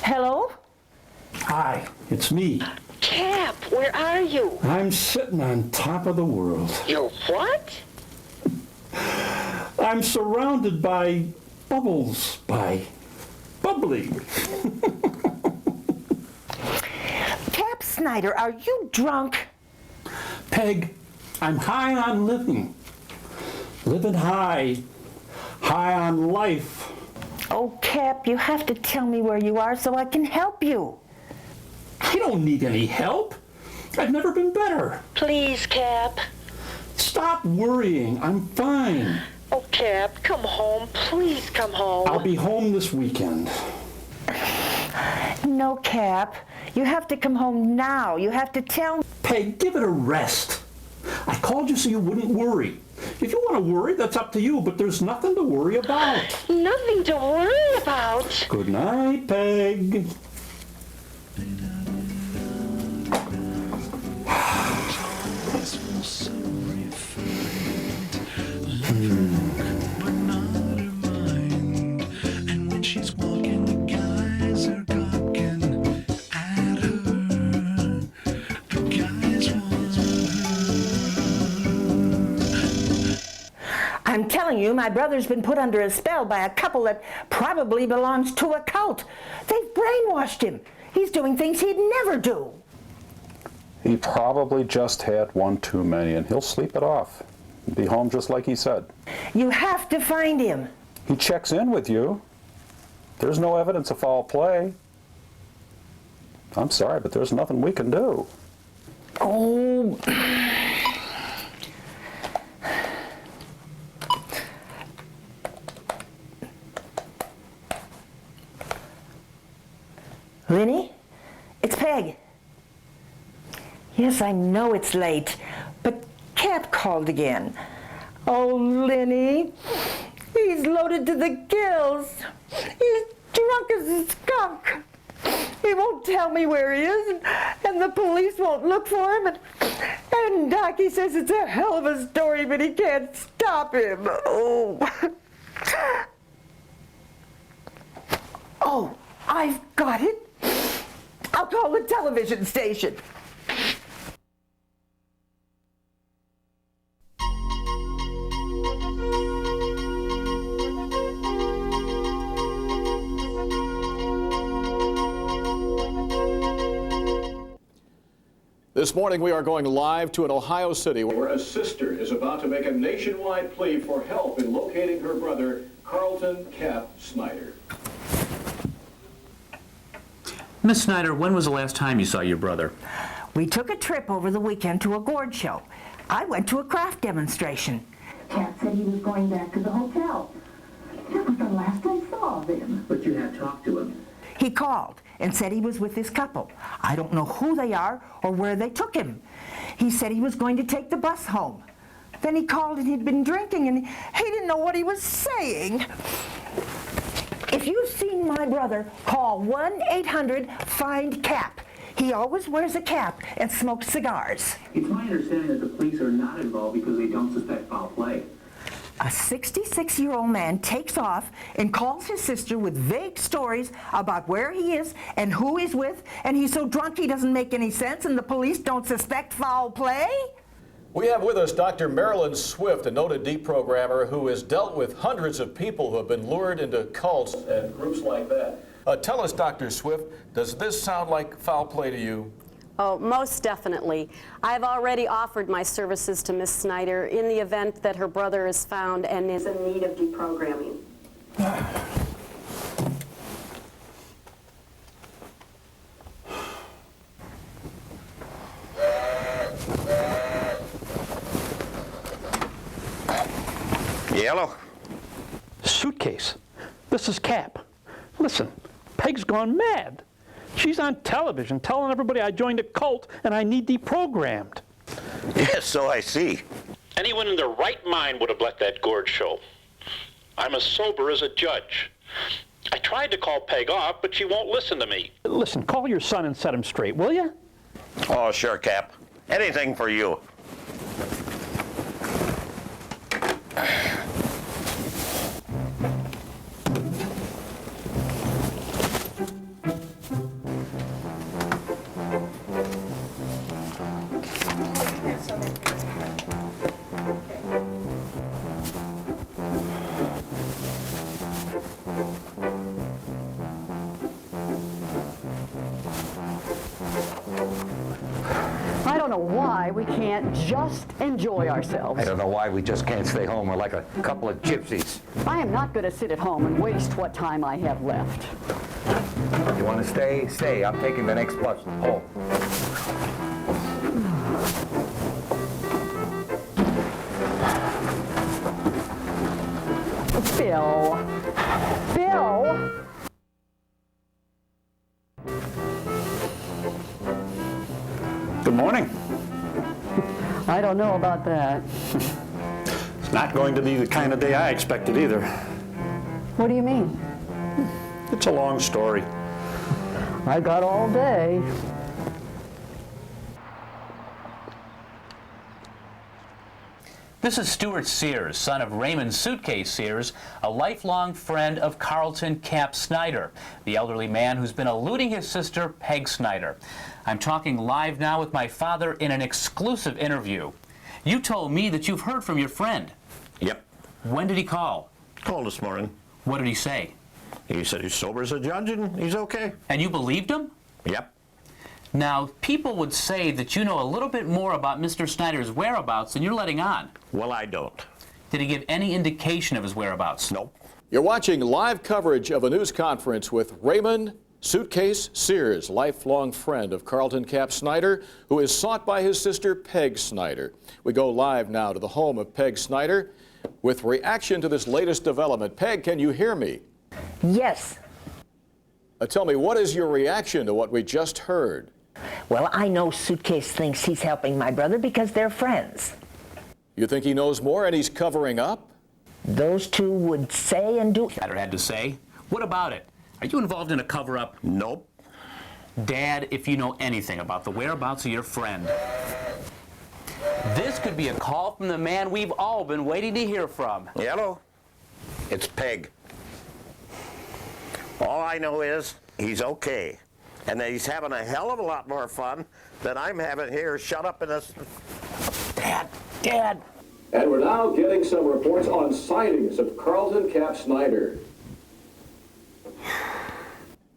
Hello? Hi, it's me. Cap, where are you? I'm sitting on top of the world. You what? I'm surrounded by bubbles, by bubbly. Cap Snyder, are you drunk? Peg, I'm high on living. Living high. High on life. Oh, Cap, you have to tell me where you are so I can help you. I don't need any help. I've never been better. Please, Cap. Stop worrying. I'm fine. Oh, Cap, come home. Please come home. I'll be home this weekend. No, Cap. You have to come home now. You have to tell me. Peg, give it a rest. I called you so you wouldn't worry. If you want to worry, that's up to you, but there's nothing to worry about. Nothing to worry about. Good night, Peg. I'm telling you, my brother's been put under a spell by a couple that probably belongs to a cult. They've brainwashed him. He's doing things he'd never do. He probably just had one too many, and he'll sleep it off. Be home just like he said. You have to find him. He checks in with you. There's no evidence of foul play. I'm sorry, but there's nothing we can do. Oh. Linny? It's Peg. Yes, I know it's late, but Cap called again. Oh, Linny, he's loaded to the gills. He's drunk as a skunk. He won't tell me where he is, and the police won't look for him. And Doc, says it's a hell of a story, but he can't stop him. Oh. Oh, I've got it. I'll call the television station. This morning we are going live to an Ohio city where a sister is about to make a nationwide plea for help in locating her brother, Carlton Cap Snyder. Miss Snyder, when was the last time you saw your brother? We took a trip over the weekend to a Gourd Show. I went to a craft demonstration. Cap said he was going back to the hotel. That was the last I saw of him. But you have talked to him. He called and said he was with this couple. I don't know who they are or where they took him. He said he was going to take the bus home. Then he called and he'd been drinking and he didn't know what he was saying. If you've seen my brother, call 1-800-FIND-CAP. He always wears a cap and smokes cigars. It's my understanding that the police are not involved because they don't suspect foul play. A 66-year-old man takes off and calls his sister with vague stories about where he is and who he's with, and he's so drunk he doesn't make any sense, and the police don't suspect foul play? We have with us Dr. Marilyn Swift, a noted deprogrammer who has dealt with hundreds of people who have been lured into cults and groups like that. Tell us, Dr. Swift, does this sound like foul play to you? Oh, most definitely. I've already offered my services to Miss Snyder in the event that her brother is found and is in need of deprogramming. Yellow. Suitcase. This is Cap. Listen, Peg's gone mad. She's on television telling everybody I joined a cult and I need deprogrammed. Yes, so I see. Anyone in their right mind would have let that Gourd Show. I'm as sober as a judge. I tried to call Peg off, but she won't listen to me. Listen, call your son and set him straight, will you? Oh, sure, Cap. Anything for you. I don't know why we can't just enjoy ourselves. I don't know why we just can't stay home. We're like a couple of gypsies. I am not going to sit at home and waste what time I have left. You want to stay? Stay. I'm taking the next bus home. Bill. Bill! Good morning. I don't know about that. It's not going to be the kind of day I expected either. What do you mean? It's a long story. I got all day. This is Stuart Sears, son of Raymond Suitcase Sears, a lifelong friend of Carlton Cap Snyder, the elderly man who's been eluding his sister, Peg Snyder. I'm talking live now with my father in an exclusive interview. You told me that you've heard from your friend. Yep. When did he call? Called this morning. What did he say? He said he's sober as a judge and he's okay. And you believed him? Yep. Now, people would say that you know a little bit more about Mr. Snyder's whereabouts than you're letting on. Well, I don't. Did he give any indication of his whereabouts? Nope. You're watching live coverage of a news conference with Raymond Suitcase Sears, lifelong friend of Carlton Cap Snyder, who is sought by his sister Peg Snyder. We go live now to the home of Peg Snyder with reaction to this latest development. Peg, can you hear me? Yes. Tell me, what is your reaction to what we just heard? Well, I know Suitcase thinks he's helping my brother because they're friends. You think he knows more and he's covering up? Those two would say and do. Snyder had to say. What about it? Are you involved in a cover-up? Nope. Dad, if you know anything about the whereabouts of your friend, this could be a call from the man we've all been waiting to hear from. Yellow. It's Peg. All All I know is he's okay. And that he's having a hell of a lot more fun than I'm having here shut up in this... Dad! And we're now getting some reports on sightings of Carlton Cap Snyder.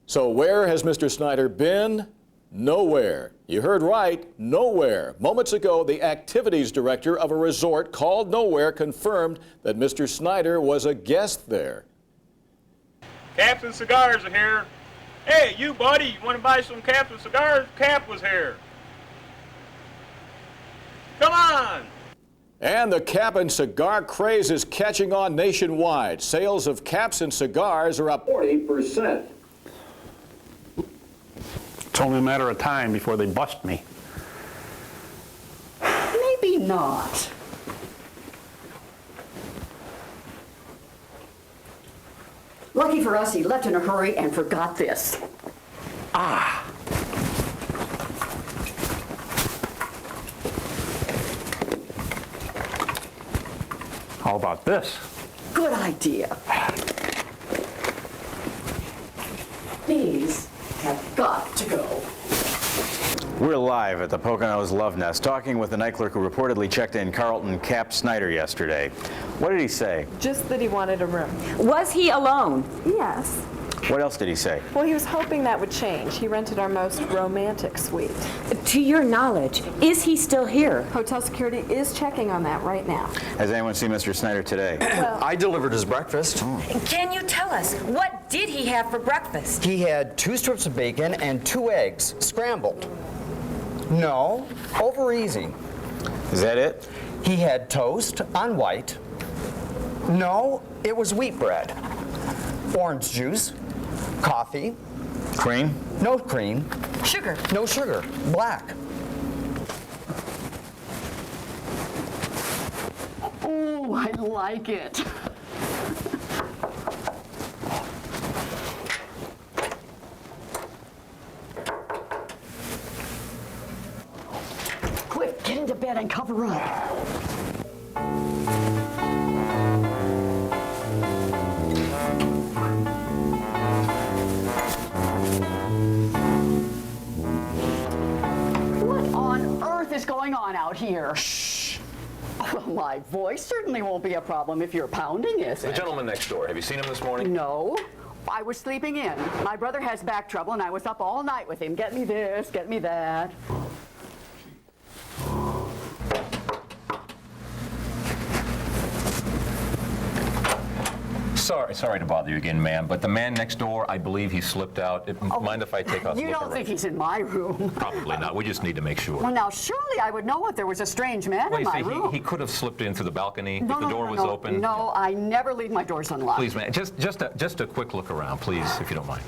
So where has Mr. Snyder been? Nowhere. You heard right, nowhere. Moments ago, the activities director of a resort called Nowhere confirmed that Mr. Snyder was a guest there. Caps and cigars are here. Hey, you buddy, you want to buy some caps and cigars? Cap was here. Come on! And the cap and cigar craze is catching on nationwide. Sales of caps and cigars are up 40%. It's only a matter of time before they bust me. Maybe not. Lucky for us, he left in a hurry and forgot this. Ah. How about this? Good idea. These have got to go. We're live at the Poconos Love Nest, talking with the night clerk who reportedly checked in Carlton Cap Snyder yesterday. What did he say? Just that he wanted a room. Was he alone? Yes. What else did he say? Well, he was hoping that would change. He rented our most romantic suite. To your knowledge, is he still here? Hotel security is checking on that right now. Has anyone seen Mr. Snyder today? Well, I delivered his breakfast. Can you tell us, what did he have for breakfast? He had 2 strips of bacon and 2 eggs, scrambled. No, over easy. Is that it? He had toast on white. No, it was wheat bread. Orange juice, coffee. Cream? No cream. Sugar? No sugar. Black. Oh, I like it. Quick, get into bed and cover up. What on earth is going on out here? Shh. Well, my voice certainly won't be a problem if you're pounding, is it? The gentleman next door, have you seen him this morning? No. I was sleeping in. My brother has back trouble, and I was up all night with him. Get me this, get me that. Sorry to bother you again, ma'am, but the man next door, I believe he slipped out. Mind if I take off? You don't think he's in my room? Probably not. We just need to make sure. Well, now, surely I would know if there was a strange man in my room. He could have slipped in through the balcony if the door was no. open. No, I never leave my doors unlocked. Please, ma'am, just a quick look around, please, if you don't mind.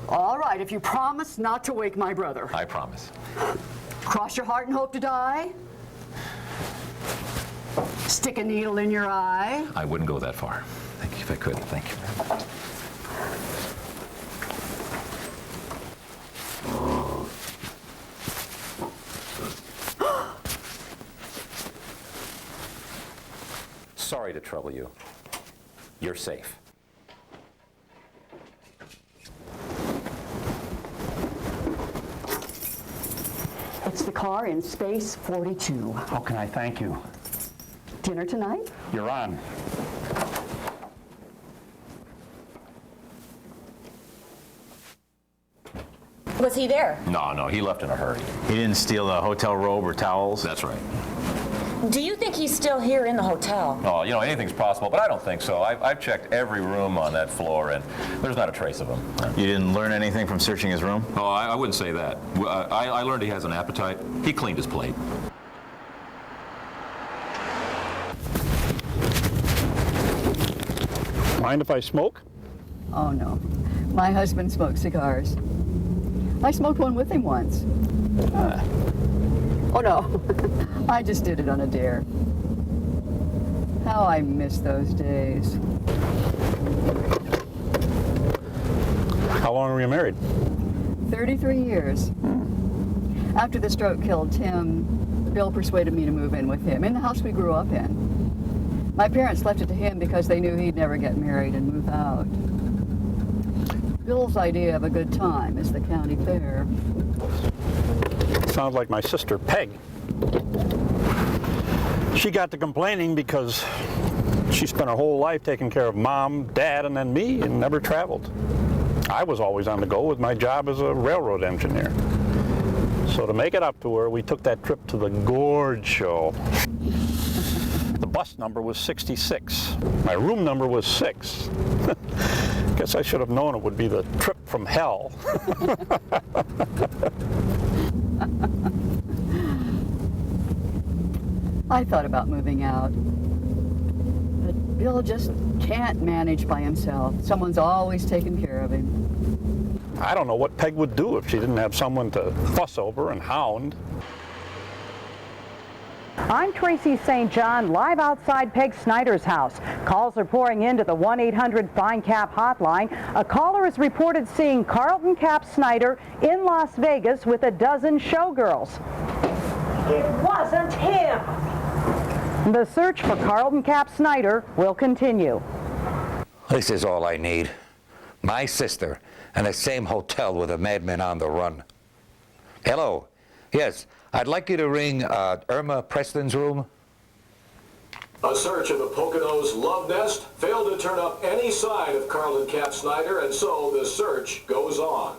All right, if you promise not to wake my brother. I promise. Cross your heart and hope to die. Stick a needle in your eye. I wouldn't go that far. Thank you, if I could. Thank you. Sorry to trouble you. You're safe. It's the car in space 42. How can I thank you? Dinner tonight? You're on. Was he there? No, he left in a hurry. He didn't steal a hotel robe or towels? That's right. Do you think he's still here in the hotel? Oh, anything's possible, but I don't think so. I've checked every room on that floor, and there's not a trace of him. You didn't learn anything from searching his room? Oh, I wouldn't say that. I learned he has an appetite. He cleaned his plate. Mind if I smoke? Oh, no. My husband smokes cigars. I smoked one with him once. Oh, no. I just did it on a dare. How I miss those days. How long were you married? 33 years. After the stroke killed Tim, Bill persuaded me to move in with him in the house we grew up in. My parents left it to him because they knew he'd never get married and move out. Bill's idea of a good time is the county fair. Sounds like my sister Peg. She got to complaining because she spent her whole life taking care of Mom, Dad, and then me, and never traveled. I was always on the go with my job as a railroad engineer. So to make it up to her, we took that trip to the Gourd Show. The bus number was 66. My room number was 6. Guess I should have known it would be the trip from hell. I thought about moving out, but Bill just can't manage by himself. Someone's always taking care of him. I don't know what Peg would do if she didn't have someone to fuss over and hound. I'm Tracy St. John, live outside Peg Snyder's house. Calls are pouring into the 1-800-FIND-CAP hotline. A caller is reported seeing Carlton Cap Snyder in Las Vegas with a dozen showgirls. It wasn't him. The search for Carlton Cap Snyder will continue. This is all I need. My sister in the same hotel with a madman on the run. Hello. Yes, I'd like you to ring Irma Preston's room. A search of the Poconos love nest failed to turn up any sign of Carlton Cap Snyder, and so the search goes on.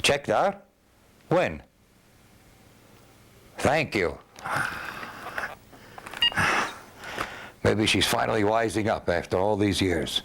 Checked out? When? Thank you. Maybe she's finally wising up after all these years.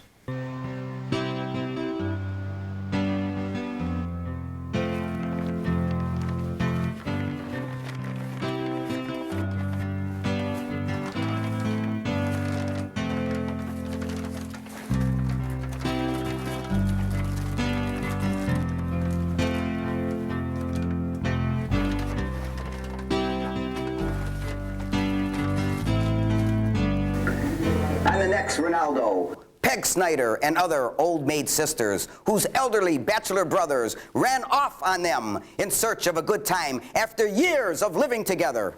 I'm the next Ronaldo. Peg Snyder and other old maid sisters whose elderly bachelor brothers ran off on them in search of a good time after years of living together.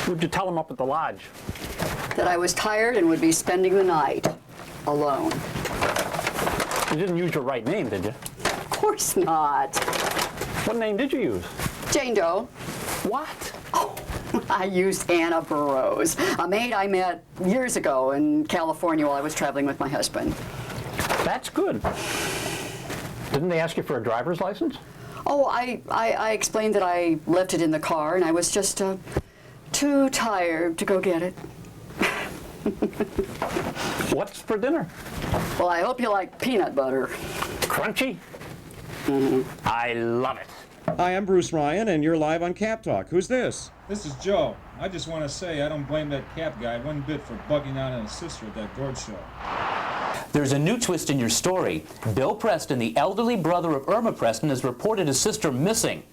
What'd you tell them up at the lodge? That I was tired and would be spending the night alone. You didn't use your right name, did you? Of course not. What name did you use? Jane Doe. What? Oh, I used Anna Burroughs, a maid I met years ago in California while I was traveling with my husband. That's good. Didn't they ask you for a driver's license? Oh, I explained that I left it in the car and I was just too tired to go get it. What's for dinner? Well, I hope you like peanut butter. Crunchy? I love it. Hi, I'm Bruce Ryan, and you're live on Cap Talk. Who's this? This is Joe. I just want to say I don't blame that Cap guy one bit for bugging out on his sister at that Gourd Show. There's a new twist in your story. Bill Preston, the elderly brother of Irma Preston, has reported his sister missing.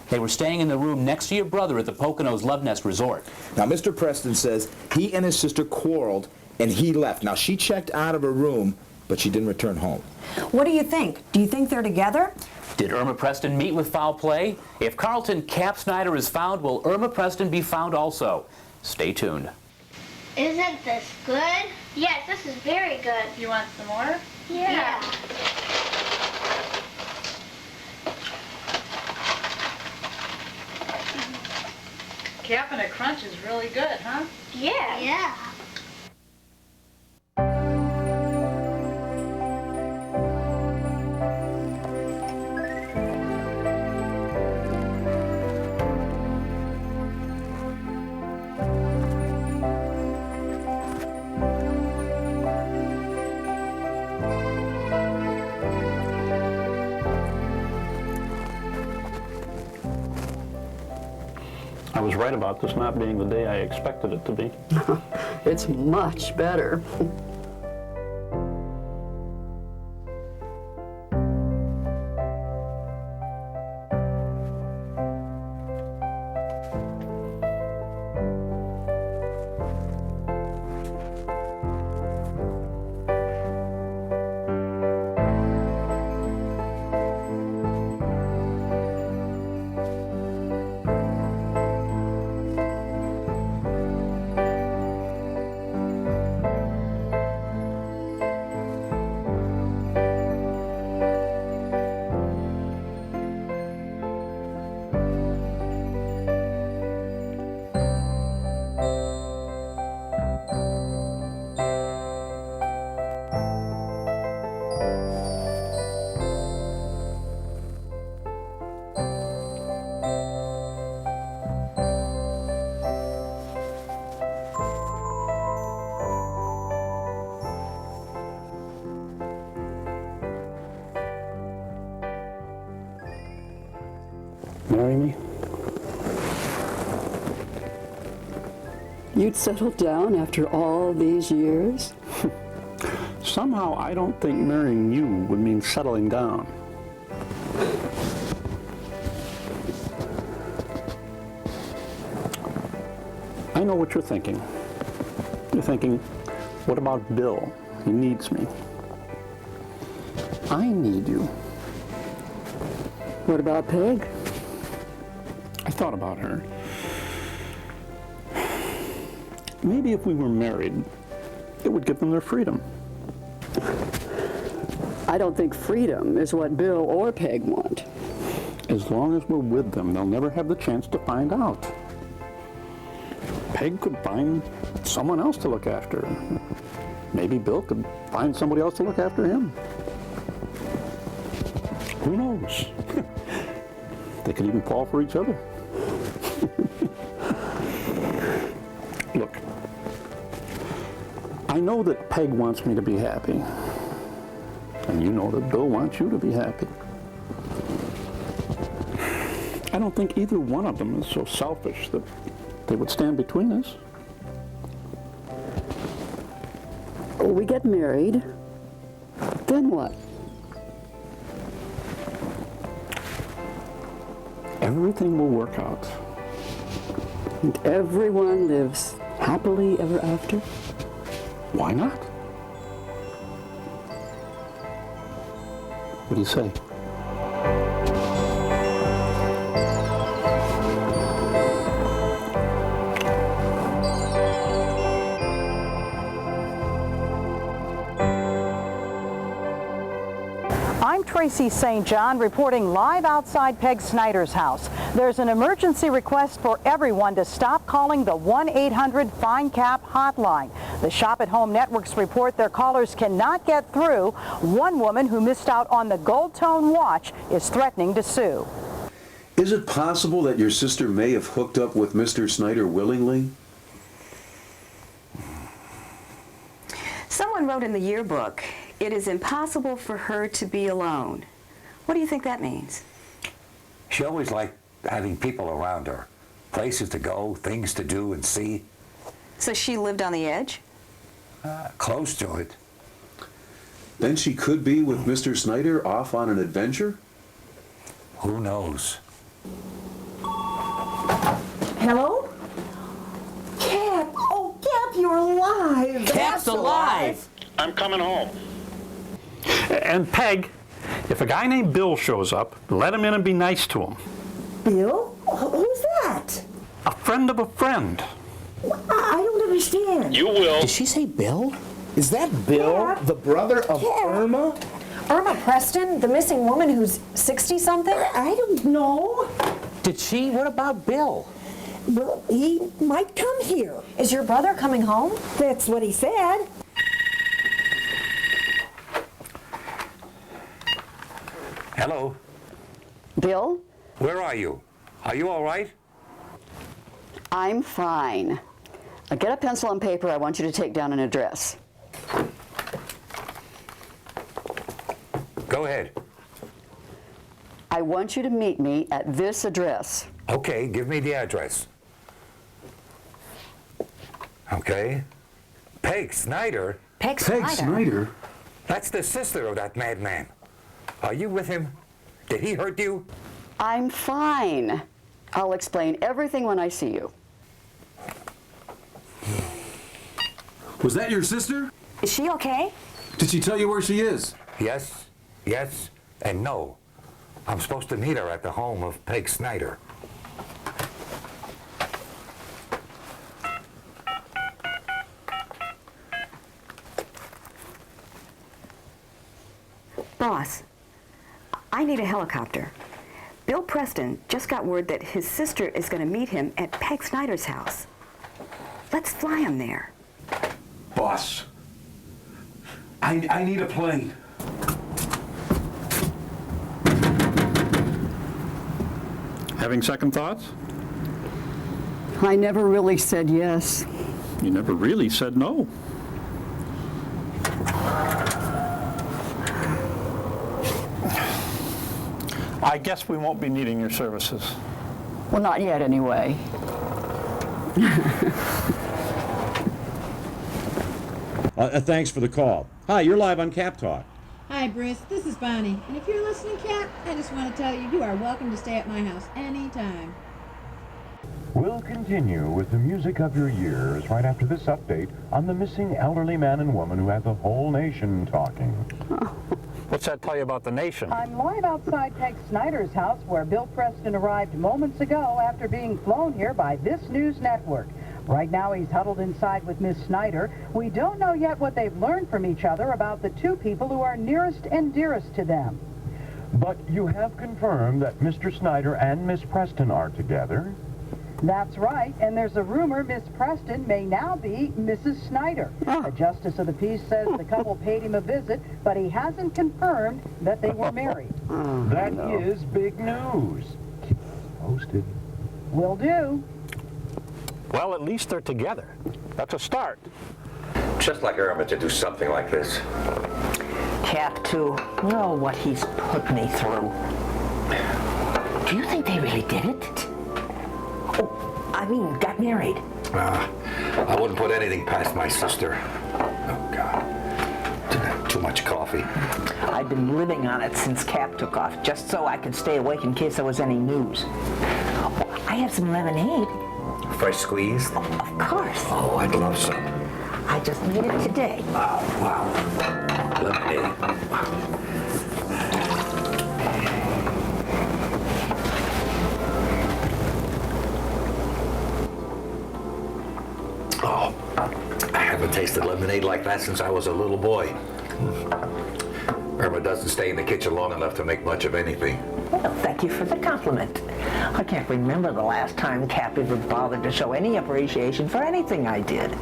They were staying in the room next to your brother at the Poconos Love Nest Resort. Now, Mr. Preston says he and his sister quarreled, and he left. Now, she checked out of her room, but she didn't return home. What do you think? Do you think they're together? Did Irma Preston meet with foul play? If Carlton Cap Snyder is found, will Irma Preston be found also? Stay tuned. Isn't this good? Yes, this is very good. You want some more? Yeah. Cap and a crunch is really good, huh? Yeah. Yeah. I was right about this not being the day I expected it to be. It's much better. Marry me? You'd settle down after all these years? Somehow I don't think marrying you would mean settling down. I know what you're thinking. You're thinking, what about Bill? He needs me. I need you. What about Peg? I thought about her. Maybe if we were married, it would give them their freedom. I don't think freedom is what Bill or Peg want. As long as we're with them, they'll never have the chance to find out. Peg could find someone else to look after. Maybe Bill could find somebody else to look after him. Who knows? They could even fall for each other. Look, I know that Peg wants me to be happy. And you know that Bill wants you to be happy. I don't think either one of them is so selfish that they would stand between us. We get married, then what? Everything will work out. And everyone lives happily ever after? Why not? What do you say? I'm Tracy St. John reporting live outside Peg Snyder's house. There's an emergency request for everyone to stop calling the 1-800-FIND-CAP hotline. The Shop at Home networks report their callers cannot get through. One woman who missed out on the gold tone watch is threatening to sue. Is it possible that your sister may have hooked up with Mr. Snyder willingly? Someone wrote in the yearbook, "It is impossible for her to be alone." What do you think that means? She always liked having people around her. Places to go, things to do and see. So she lived on the edge? Close to it. Then she could be with Mr. Snyder off on an adventure? Who knows? Hello? Cap! Oh, Cap, you're alive! Cap's alive! I'm coming home. And Peg, if a guy named Bill shows up, let him in and be nice to him. Bill? Who's that? A friend of a friend. I don't understand. You will. Did she say Bill? Is that Bill, the brother of Irma? Irma Preston, the missing woman who's 60-something? I don't know. Did she? What about Bill? Well, he might come here. Is your brother coming home? That's what he said. Hello? Bill? Where are you? Are you all right? I'm fine. Now get a pencil and paper. I want you to take down an address. Go ahead. I want you to meet me at this address. Okay, give me the address. Okay. Peg Snyder? Peg Snyder? That's the sister of that madman. Are you with him? Did he hurt you? I'm fine. I'll explain everything when I see you. Was that your sister? Is she okay? Did she tell you where she is? Yes, yes, and no. I'm supposed to meet her at the home of Peg Snyder. Boss, I need a helicopter. Bill Preston just got word that his sister is going to meet him at Peg Snyder's house. Let's fly him there. Boss, I need a plane. Having second thoughts? I never really said yes. You never really said no. I guess we won't be needing your services. Well, not yet, anyway. Thanks for the call. Hi, you're live on Cap Talk. Hi, Briss. This is Bonnie. And if you're listening, Cap, I just want to tell you, you are welcome to stay at my house anytime. We'll continue with the music of your years right after this update on the missing elderly man and woman who had the whole nation talking. What's that tell you about the nation? I'm live outside Peg Snyder's house, where Bill Preston arrived moments ago after being flown here by this news network. Right now he's huddled inside with Miss Snyder. We don't know yet what they've learned from each other about the two people who are nearest and dearest to them. But you have confirmed that Mr. Snyder and Miss Preston are together? That's right, and there's a rumor Miss Preston may now be Mrs. Snyder. A justice of the peace says the couple paid him a visit, but he hasn't confirmed that they were married. That is big news. Keep posted. Will do. Well, at least they're together. That's a start. Just like Irma to do something like this. Cap, too. Oh, what he's put me through. Do you think they really did it? Oh, I mean, got married. I wouldn't put anything past my sister. Oh, God. Too much coffee. I've been living on it since Cap took off, just so I could stay awake in case there was any news. Oh, I have some lemonade. Fresh squeezed? Oh, of course. Oh, I'd love some. I just made it today. Oh, wow. Lemonade. Oh, I haven't tasted lemonade like that since I was a little boy. Irma doesn't stay in the kitchen long enough to make much of anything. Well, thank you for the compliment. I can't remember the last time Cap ever bothered to show any appreciation for anything I did.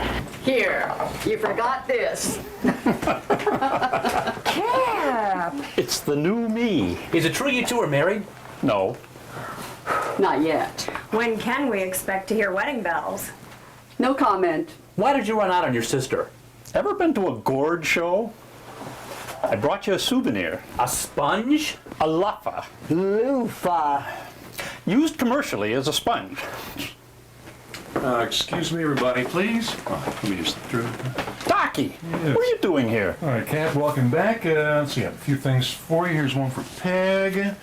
Here, you forgot this. Cap! It's the new me. Is it true you two are married? No. Not yet. When can we expect to hear wedding bells? No comment. Why did you run out on your sister? Ever been to a Gourd Show? I brought you a souvenir. A sponge? A loofah. Loofah. Used commercially as a sponge. Excuse me, everybody, please. Oh, let me just through. Docky, Yes. what are you doing here? All right, Cap, welcome back. Let's see, I have a few things for you. Here's one for Peg.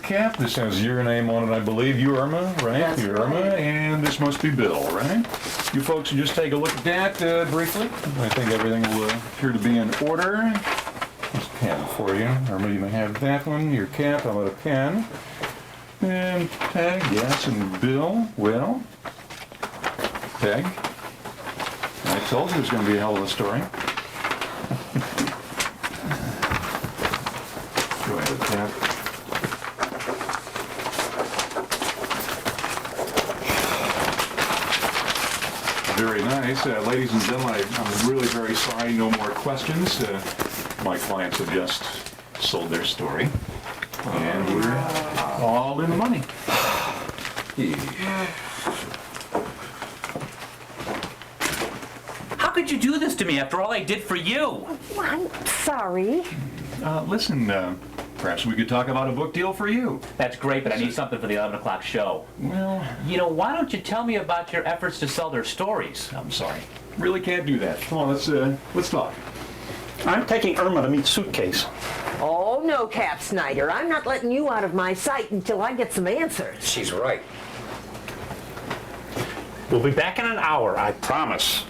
Cap, this has your name on it, I believe. You, Irma, right? That's You're Irma, right. and this must be Bill, right? You folks can just take a look at that briefly. I think everything will appear to be in order. Here's a pen for you. Irma, you may have that one. Your Cap, how about a pen? And Peg, yes, and Bill, well, Peg, I told you it was going to be a hell of a story. Go ahead, Cap. Very nice. Ladies and gentlemen, I'm really very sorry, no more questions. My clients have just sold their story, and we're all in the money. How could you do this to me after all I did for you? I'm sorry. Listen, perhaps we could talk about a book deal for you. That's great, but I need something for the 11 o'clock show. Well, You know, why don't you tell me about your efforts to sell their stories? I'm sorry. Really can't do that. Come on, let's talk. I'm taking Irma to meet Suitcase. Oh, no, Cap Snyder. I'm not letting you out of my sight until I get some answers. She's right. We'll be back in an hour, I promise.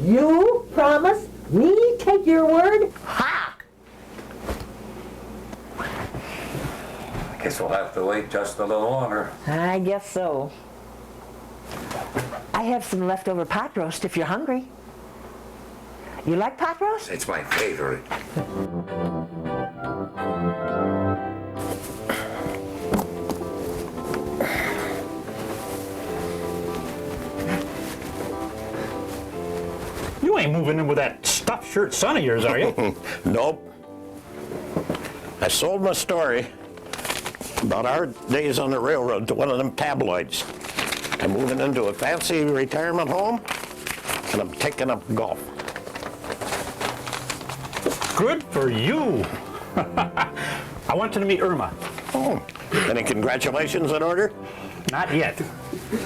You promise? Me take your word? Ha! I guess we'll have to wait just a little longer. I guess so. I have some leftover pot roast if you're hungry. You like pot roast? It's my favorite. You ain't moving in with that stuffed shirt son of yours, are you? Nope. I sold my story about our days on the railroad to one of them tabloids. I'm moving into a fancy retirement home, and I'm taking up golf. Good for you. I wanted to meet Irma. Oh, any congratulations in order? Not yet.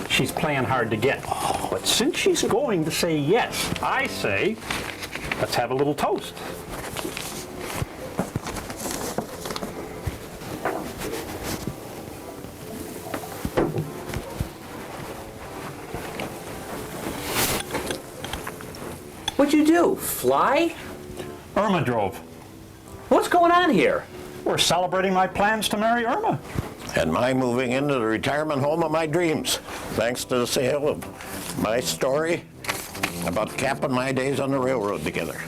She's playing hard to get. But since she's going to say yes, I say, let's have a little toast. What'd you do? Fly? Irma drove. What's going on here? We're celebrating my plans to marry Irma. And my moving into the retirement home of my dreams, thanks to the sale of my story about Cap and my days on the railroad together.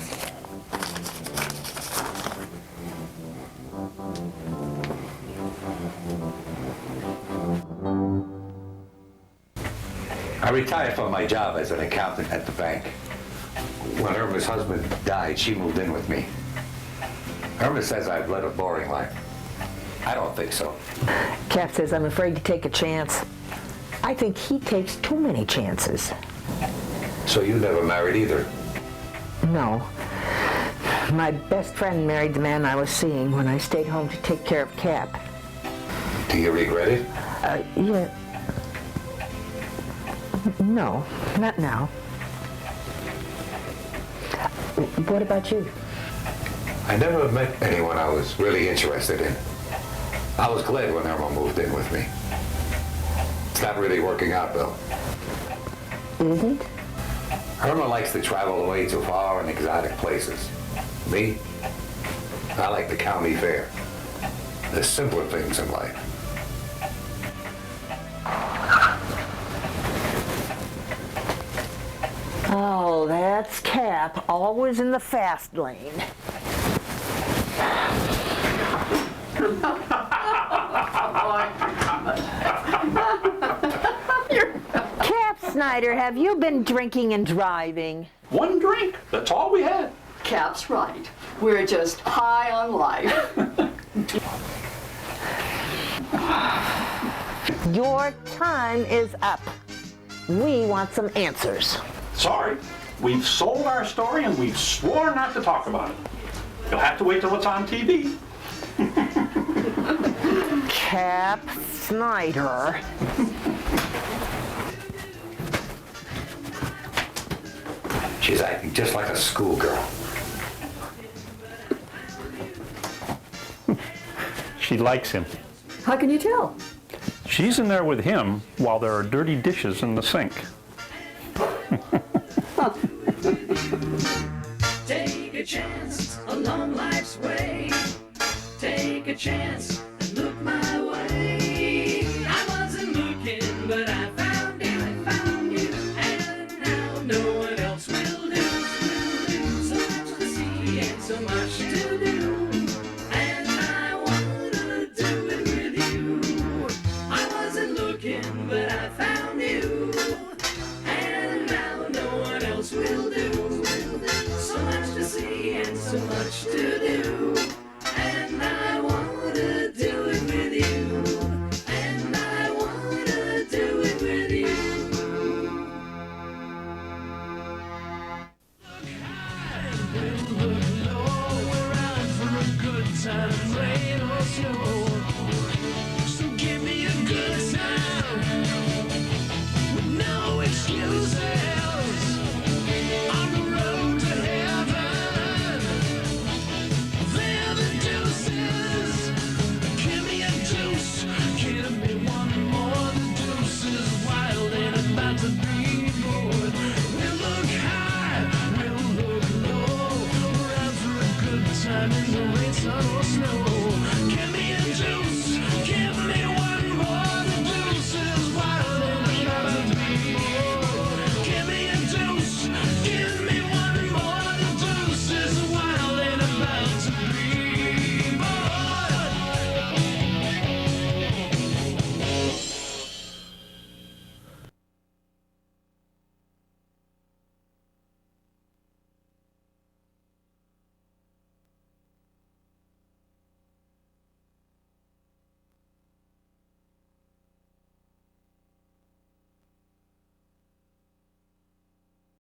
I retired from my job as an accountant at the bank. When Irma's husband died, she moved in with me. Irma says I've led a boring life. I don't think so. Cap says I'm afraid to take a chance. I think he takes too many chances. So you never married either? No. My best friend married the man I was seeing when I stayed home to take care of Cap. Do you regret it? Yeah. No, not now. What about you? I never met anyone I was really interested in. I was glad when Irma moved in with me. It's not really working out, though. Isn't? Irma likes to travel away too far in exotic places. Me? I like the county fair. The simpler things in life. Oh, that's Cap, always in the fast lane. Cap Snyder, have you been drinking and driving? One drink, that's all we had. Cap's right. We're just high on life. Your time is up. We want some answers. Sorry, we've sold our story and we've sworn not to talk about it. You'll have to wait till it's on TV. Cap Snyder. She's acting just like a schoolgirl. She likes him. How can you tell? She's in there with him while there are dirty dishes in the sink. Take a chance along life's way. Take a chance and look my way. I wasn't looking, but I found you. And now no one else will do. So much to see and so much to do. And I wanna do it with you. I wasn't looking, but I found you. And now no one else will do. So much to see and so much to